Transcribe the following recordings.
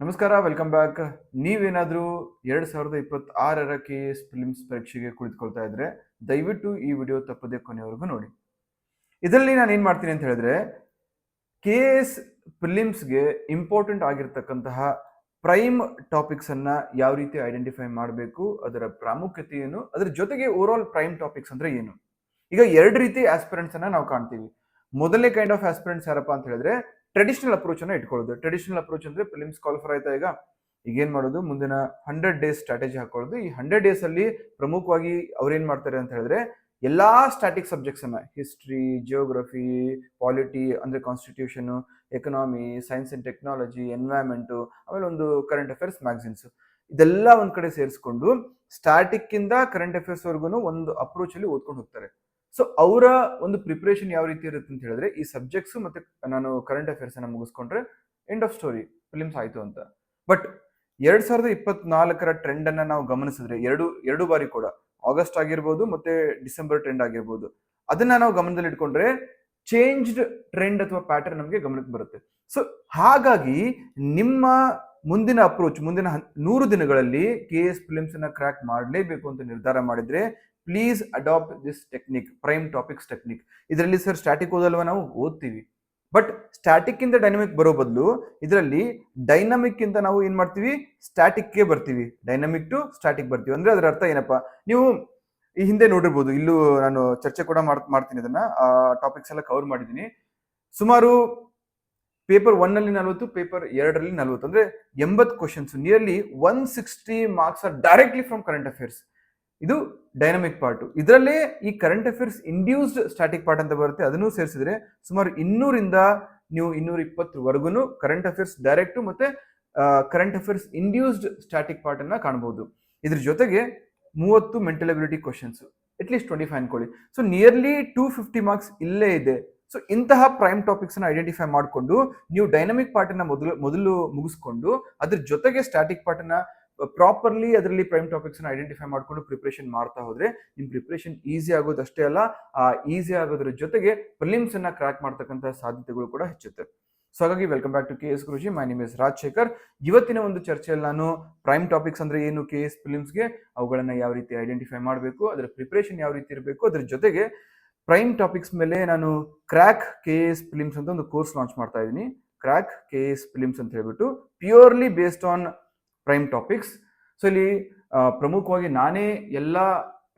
ನಮಸ್ಕಾರ, welcome back. ನೀವೇನಾದರೂ 2026ರ KS films ಪರೀಕ್ಷೆಗೆ ಕುಳಿತುಕೊಳ್ತಾ ಇದ್ರೆ ದಯವಿಟ್ಟು ಈ ವಿಡಿಯೋ ತಪ್ಪದೆ ಕೊನೆವರೆಗೂ ನೋಡಿ. ಇದರಲ್ಲಿ ನಾನು ಏನು ಮಾಡ್ತೀನಿ ಅಂತ ಹೇಳಿದ್ರೆ, KS ಫಿಲಿಮ್ಸ್ಗೆ ಇಂಪಾರ್ಟೆಂಟ್ ಆಗಿರ್ತಕ್ಕಂತಹ ಪ್ರೈಮ್ ಟಾಪಿಕ್ಸ್ ಅನ್ನ ಯಾವ ರೀತಿ ಐಡೆಂಟಿಫೈ ಮಾಡಬೇಕು, ಅದರ ಪ್ರಾಮುಖ್ಯತೆ ಏನು, ಅದರ ಜೊತೆಗೆ ಓವರ್ ಆಲ್ ಪ್ರೈಮ್ ಟಾಪಿಕ್ಸ್ ಅಂದ್ರೆ ಏನು. ಈಗ ಎರಡು ರೀತಿ ಆಸ್ಪಿರೆಂಟ್ಸ್ ಅನ್ನ ನಾವು ಕಾಣ್ತೀವಿ. ಮೊದಲನೇ ಕೈಂಡ್ ಆಫ್ ಆಸ್ಪಿರೆಂಟ್ಸ್ ಯಾರಪ್ಪ ಅಂತ ಹೇಳಿದ್ರೆ ಟ್ರೆಡಿಷನಲ್ ಅಪ್ರೋಚ್ ಅನ್ನ ಇಟ್ಕೊಳ್ಳೋದು. ಟ್ರೆಡಿಷನಲ್ ಅಪ್ರೋಚ್ ಅಂದ್ರೆ ಫಿಲಿಮ್ಸ್ ಕ್ವಾಲಿಫರ್ ಆಯ್ತಾ ಈಗ ಏನ್ ಮಾಡೋದು, ಮುಂದಿನ 100 ಡೇಸ್ ಸ್ಟ್ರಾಟಜಿ ಹಾಕೊಳ್ಳೋದು. ಈ 100 ಡೇಸ್ ಅಲ್ಲಿ ಪ್ರಮುಖವಾಗಿ ಅವ್ರೇನ್ ಮಾಡ್ತಾರೆ ಅಂತ ಹೇಳಿದ್ರೆ ಎಲ್ಲಾ ಸ್ಟ್ಯಾಟಿಕ್ ಸಬ್ಜೆಕ್ಟ್ಸ್ ಅನ್ನ, ಹಿಸ್ಟ್ರಿ, ಜಿಯೋಗ್ರಫಿ, ಪಾಲಿಟಿ ಅಂದ್ರೆ constitution, economy, science and technology, environment, ಆಮೇಲೆ ಒಂದು ಕರೆಂಟ್ ಅಫೇರ್ಸ್ ಮ್ಯಾಗಝಿನ್ಸ್, ಇದೆಲ್ಲ ಒಂದ್ ಕಡೆ ಸೇರಿಸ್ಕೊಂಡು ಸ್ಟ್ಯಾಟಿಕ್ ಇಂದ ಕರೆಂಟ್ ಅಫೇರ್ಸ್ ವರ್ಗು ಒಂದು ಅಪ್ರೋಚ್ ಅಲ್ಲಿ ಓದ್ಕೊಂಡು ಹೋಗ್ತಾರೆ. ಸೊ ಅವರ ಒಂದು ಪ್ರಿಪರೇಷನ್ ಯಾವ ರೀತಿ ಇರುತ್ತೆ ಅಂತ ಹೇಳಿದ್ರೆ, ಈ ಸಬ್ಜೆಕ್ಟ್ಸ್ ಮತ್ತೆ ನಾನು ಕರೆಂಟ್ ಅಫೇರ್ಸ್ ಅನ್ನ ಮುಗಿಸ್ಕೊಂಡ್ರೆ ಎಂಡ್ ಆಫ್ ಸ್ಟೋರಿ, ಫಿಲಿಮ್ಸ್ ಆಯ್ತು ಅಂತ. ಬಟ್ 2024ರ ಟ್ರೆಂಡ್ ಅನ್ನ ನಾವು ಗಮನಿಸಿದ್ರೆ ಎರಡು ಬಾರಿ ಕೂಡ ಆಗಸ್ಟ್ ಆಗಿರ್ಬೋದು ಮತ್ತೆ ಡಿಸೆಂಬರ್ ಟ್ರೆಂಡ್ ಆಗಿರ್ಬೋದು, ಅದನ್ನ ನಾವು ಗಮನದಲ್ಲಿ ಇಟ್ಕೊಂಡ್ರೆ ಚೇಂಜ್ಡ್ ಟ್ರೆಂಡ್ ಅಥವಾ ಪ್ಯಾಟರ್ನ್ ನಮಗೆ ಗಮನಕ್ಕೆ ಬರುತ್ತೆ. ಸೊ ಹಾಗಾಗಿ ನಿಮ್ಮ ಮುಂದಿನ ಅಪ್ರೋಚ್, ಮುಂದಿನ 100 ದಿನಗಳಲ್ಲಿ KS ಫಿಲಿಮ್ಸ್ ಅನ್ನ ಕ್ರ್ಯಾಕ್ ಮಾಡಲೇಬೇಕು ಅಂತ ನಿರ್ಧಾರ ಮಾಡಿದ್ರೆ please adapt this technique, prime topics technique. ಇದರಲ್ಲಿ ಸರ್ ಸ್ಟ್ಯಾಟಿಕ್ ಓದಲ್ವ, ನಾವು ಓದ್ತೀವಿ, ಬಟ್ ಸ್ಟ್ಯಾಟಿಕ್ ಇಂದ ಡೈನಮಿಕ್ ಬರೋ ಬದಲು ಇದರಲ್ಲಿ ಡೈನಮಿಕ್ ಇಂದ ನಾವು ಏನ್ ಮಾಡ್ತೀವಿ, ಸ್ಟ್ಯಾಟಿಕ್ಗೆ ಬರ್ತೀವಿ, ಡೈನಮಿಕ್ ಟು ಸ್ಟ್ಯಾಟಿಕ್ ಬರ್ತೀವಿ. ಅಂದ್ರೆ ಅದರ ಅರ್ಥ ಏನಪ್ಪಾ, ನೀವು ಈ ಹಿಂದೆ ನೋಡಿರ್ಬೋದು, ಇಲ್ಲೂ ನಾನು ಚರ್ಚೆ ಕೂಡ ಮಾಡ್ತೀನಿ, ಇದನ್ನ ಟಾಪಿಕ್ಸ್ ಎಲ್ಲ ಕವರ್ ಮಾಡಿದ್ದೀನಿ. ಸುಮಾರು ಪೇಪರ್ 1 ಅಲ್ಲಿ 40, ಪೇಪರ್ 2ರಲ್ಲಿ 40, ಅಂದ್ರೆ 80 questions, nearly 160 marks R directly from current affairs. ಇದು ಡೈನಮಿಕ್ ಪಾರ್ಟ್. ಇದರಲ್ಲೇ ಈ current affairs induced static part ಅಂತ ಬರುತ್ತೆ, ಅದನ್ನು ಸೇರಿಸಿದ್ರೆ ಸುಮಾರು 200ರಿಂದ ನೀವು 220ವರೆಗೂ ಕರೆಂಟ್ ಅಫೇರ್ಸ್ ಡೈರೆಕ್ಟ್ ಮತ್ತೆ current affairs induced static part ಅನ್ನ ಕಾಣಬಹುದು. ಇದ್ರ ಜೊತೆಗೆ 30 ಮೆಂಟಲ್ ಅಬಿಲಿಟಿ ಕ್ವಶನ್ಸ್, ಅಟ್ಲೀಸ್ಟ್ 25 ಅನ್ಕೊಳ್ಳಿ. ಸೊ ನಿಯರ್ಲಿ 250 ಮಾರ್ಕ್ಸ್ ಇಲ್ಲೇ ಇದೆ. ಸೊ ಇಂತಹ ಪ್ರೈಮ್ ಟಾಪಿಕ್ಸ್ ಅನ್ನ ಐಡೆಂಟಿಫೈ ಮಾಡಿಕೊಂಡು ನೀವು ಡೈನಮಿಕ್ ಪಾರ್ಟ್ ಅನ್ನ ಮೊದಲು ಮುಗಿಸ್ಕೊಂಡು ಅದ್ರ ಜೊತೆಗೆ ಸ್ಟ್ಯಾಟಿಕ್ ಪಾರ್ಟ್ ಅನ್ನ ಪ್ರಾಪರ್ಲಿ ಅದರಲ್ಲಿ ಪ್ರೈಮ್ ಟಾಪಿಕ್ಸ್ ಅನ್ನ ಐಡೆಂಟಿಫೈ ಮಾಡ್ಕೊಂಡು ಪ್ರಿಪರೇಷನ್ ಮಾಡ್ತಾ ಹೋದ್ರೆ ನಿಮ್ ಪ್ರಿಪರೇಷನ್ ಈಸಿ ಆಗೋದು ಅಷ್ಟೇ ಅಲ್ಲ, ಆ ಈಸಿ ಆಗೋದ್ರ ಜೊತೆಗೆ ಫಿಲಿಮ್ಸ್ ಅನ್ನ ಕ್ರ್ಯಾಕ್ ಮಾಡ್ತಕ್ಕಂಥ ಸಾಧ್ಯತೆಗಳು ಕೂಡ ಹೆಚ್ಚುತ್ತೆ. ಸೊ ಹಾಗಾಗಿ welcome back to KS Guruji. My name is Rajashekar. ಇವತ್ತಿನ ಒಂದು ಚರ್ಚೆಯಲ್ಲಿ ನಾನು ಪ್ರೈಮ್ ಟಾಪಿಕ್ಸ್ ಅಂದ್ರೆ ಏನು, KS ಫಿಲಿಮ್ಸ್ಗೆ ಅವುಗಳನ್ನ ಯಾವ ರೀತಿ ಐಡೆಂಟಿಫೈ ಮಾಡಬೇಕು, ಅದರ ಪ್ರಿಪರೇಷನ್ ಯಾವ ರೀತಿ ಇರಬೇಕು, ಅದ್ರ ಜೊತೆಗೆ ಪ್ರೈಮ್ ಟಾಪಿಕ್ಸ್ ಮೇಲೆ ನಾನು ಕ್ರ್ಯಾಕ್ KS ಫಿಲಿಮ್ಸ್ ಅಂತ ಒಂದು ಕೋರ್ಸ್ ಲಾಂಚ್ ಮಾಡ್ತಾ ಇದ್ದೀನಿ. ಕ್ರ್ಯಾಕ್ KS ಫಿಲಿಮ್ಸ್ ಅಂತ ಹೇಳ್ಬಿಟ್ಟು purely based on prime topics. So ಇಲ್ಲಿ ಪ್ರಮುಖವಾಗಿ ನಾನೇ ಎಲ್ಲ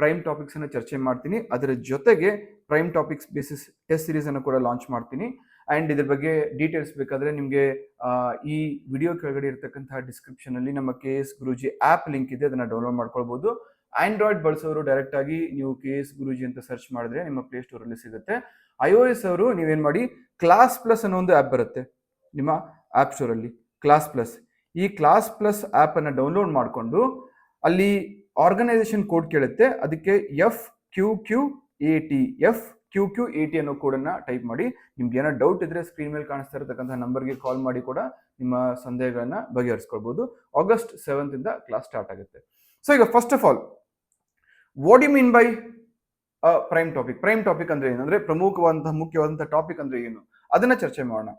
ಪ್ರೈಮ್ ಟಾಪಿಕ್ಸ್ ಅನ್ನ ಚರ್ಚೆ ಮಾಡ್ತೀನಿ, ಅದರ ಜೊತೆಗೆ prime topics basis test series ಅನ್ನು ಕೂಡ ಲಾಂಚ್ ಮಾಡ್ತೀನಿ. ಅಂಡ್ ಇದ್ರ ಬಗ್ಗೆ ಡೀಟೇಲ್ಸ್ ಬೇಕಾದ್ರೆ ನಿಮಗೆ ಈ ವಿಡಿಯೋ ಕೆಳಗಡೆ ಇರತಕ್ಕಂತಹ ಡಿಸ್ಕ್ರಿಪ್ಷನ್ ಅಲ್ಲಿ ನಮ್ಮ KS ಗುರುಜಿ ಆಪ್ ಲಿಂಕ್ ಇದೆ, ಅದನ್ನ ಡೌನ್ಲೋಡ್ ಮಾಡ್ಕೊಳ್ಬಹುದು. ಆಂಡ್ರಾಯ್ಡ್ ಬಳಸೋರು ಡೈರೆಕ್ಟ್ ಆಗಿ ನೀವು KS ಗುರುಜಿ ಅಂತ ಸರ್ಚ್ ಮಾಡಿದ್ರೆ ನಿಮ್ಮ ಪ್ಲೇ ಸ್ಟೋರ್ ಅಲ್ಲಿ ಸಿಗುತ್ತೆ. iOS ಅವರು ನೀವೇನ್ ಮಾಡಿ, ಕ್ಲಾಸ್ ಪ್ಲಸ್ ಅನ್ನೋ ಒಂದು ಆಪ್ ಬರುತ್ತೆ ನಿಮ್ಮ ಆಪ್ ಸ್ಟೋರ್ ಅಲ್ಲಿ, ಕ್ಲಾಸ್ ಪ್ಲಸ್. ಈ ಕ್ಲಾಸ್ ಪ್ಲಸ್ ಆಪ್ ಅನ್ನ ಡೌನ್ಲೋಡ್ ಮಾಡಿಕೊಂಡು ಅಲ್ಲಿ ಆರ್ಗನೈಸೇಷನ್ ಕೋಡ್ ಕೇಳುತ್ತೆ, ಅದಕ್ಕೆ FQQ80 ಅನ್ನೋ ಕೋಡ್ ಅನ್ನ ಟೈಪ್ ಮಾಡಿ. ನಿಮ್ಗೆ ಏನೋ ಡೌಟ್ ಇದ್ರೆ ಸ್ಕ್ರೀನ್ ಮೇಲೆ ಕಾಣಿಸ್ತಾ ಇರತಕ್ಕಂಥ ನಂಬರ್ಗೆ ಕಾಲ್ ಮಾಡಿ ಕೂಡ ನಿಮ್ಮ ಸಂದೇಹಗಳನ್ನ ಬಗೆಹರಿಸ್ಕೊಳ್ಬಹುದು. August 7th ಇಂದ ಕ್ಲಾಸ್ ಸ್ಟಾರ್ಟ್ ಆಗುತ್ತೆ. ಸೊ ಈಗ first of all, what you mean by prime topic? Prime topic ಅಂದ್ರೆ ಏನು, ಅಂದ್ರೆ ಪ್ರಮುಖವಾದಂತಹ ಮುಖ್ಯವಾದಂತಹ ಟಾಪಿಕ್ ಅಂದ್ರೆ ಏನು, ಅದನ್ನ ಚರ್ಚೆ ಮಾಡೋಣ.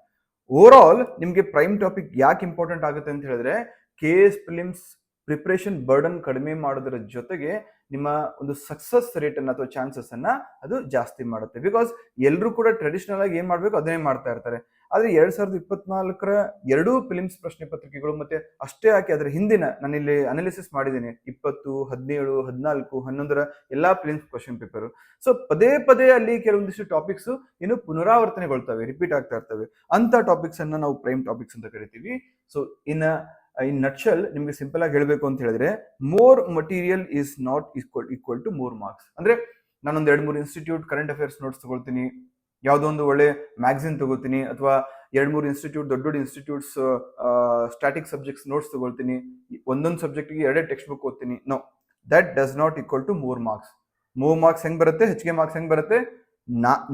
ಓವರ್ ಆಲ್ ನಿಮ್ಗೆ ಪ್ರೈಮ್ ಟಾಪಿಕ್ ಯಾಕೆ ಇಂಪಾರ್ಟೆಂಟ್ ಆಗುತ್ತೆ ಅಂತ ಹೇಳಿದ್ರೆ, KS ಫಿಲಿಮ್ಸ್ ಪ್ರಿಪರೇಷನ್ ಬರ್ಡನ್ ಕಡಿಮೆ ಮಾಡೋದ್ರ ಜೊತೆಗೆ ನಿಮ್ಮ ಒಂದು ಸಕ್ಸಸ್ ರೇಟ್ ಅನ್ನ ಅಥವಾ ಚಾನ್ಸಸ್ ಅನ್ನ ಅದು ಜಾಸ್ತಿ ಮಾಡುತ್ತೆ. ಬಿಕಾಸ್ ಎಲ್ಲರೂ ಕೂಡ ಟ್ರೆಡಿಷನಲ್ ಆಗಿ ಏನ್ ಮಾಡ್ಬೇಕು ಅದನ್ನೇ ಮಾಡ್ತಾ ಇರ್ತಾರೆ. ಆದ್ರೆ 2024ರ ಎರಡೂ ಫಿಲಿಮ್ಸ್ ಪ್ರಶ್ನೆ ಪತ್ರಿಕೆಗಳು ಮತ್ತೆ ಅಷ್ಟೇ ಹಾಕಿ ಅದರ ಹಿಂದಿನ ನಾನು ಇಲ್ಲಿ ಅನಾಲಿಸಿಸ್ ಮಾಡಿದ್ದೀನಿ, 20, 17, 14, 11ರ ಎಲ್ಲಾ ಫಿಲಿಮ್ಸ್ ಕ್ವಶನ್ ಪೇಪರ್. ಸೊ ಪದೇ ಪದೇ ಅಲ್ಲಿ ಕೆಲವೊಂದಿಷ್ಟು ಟಾಪಿಕ್ಸ್ ಏನು ಪುನರಾವರ್ತನೆಗೊಳ್ತವೆ, ರಿಪೀಟ್ ಆಗ್ತಾ ಇರ್ತವೆ. ಅಂತ ಟಾಪಿಕ್ಸ್ ಅನ್ನ ನಾವು ಪ್ರೈಮ್ ಟಾಪಿಕ್ಸ್ ಅಂತ ಕರಿತೀವಿ. ಸೊ ಇನ್ ನಟ್ಶಲ್ ನಿಮ್ಗೆ ಸಿಂಪಲ್ ಆಗಿ ಹೇಳ್ಬೇಕು ಅಂತ ಹೇಳಿದ್ರೆ, more material is not equal to more marks. ಅಂದ್ರೆ ನಾನೊಂದ್ 2-3 ಇನ್ಸ್ಟಿಟ್ಯೂಟ್ ಕರೆಂಟ್ ಅಫೇರ್ಸ್ ನೋಟ್ಸ್ ತಗೊಳ್ತೀನಿ, ಯಾವುದೋ ಒಂದು ಒಳ್ಳೆ ಮ್ಯಾಗಝಿನ್ ತಗೋತೀನಿ, ಅಥವಾ 2-3 ಇನ್ಸ್ಟಿಟ್ಯೂಟ್ ದೊಡ್ಡ ಇನ್ಸ್ಟಿಟ್ಯೂಟ್ಸ್ ಸ್ಟ್ಯಾಟಿಕ್ ಸಬ್ಜೆಕ್ಟ್ಸ್ ನೋಟ್ಸ್ ತಗೊಳ್ತೀನಿ, ಒಂದೊಂದು ಸಬ್ಜೆಕ್ಟ್ಗೆ 2 ಟೆಕ್ಸ್ಟ್ ಬುಕ್ ಓದ್ತೀನಿ. No, that does not equal to more marks. More marks ಹೆಂಗ್ ಬರುತ್ತೆ, ಹೆಚ್ಚಿಗೆ ಮಾರ್ಕ್ಸ್ ಹೆಂಗ್ ಬರುತ್ತೆ?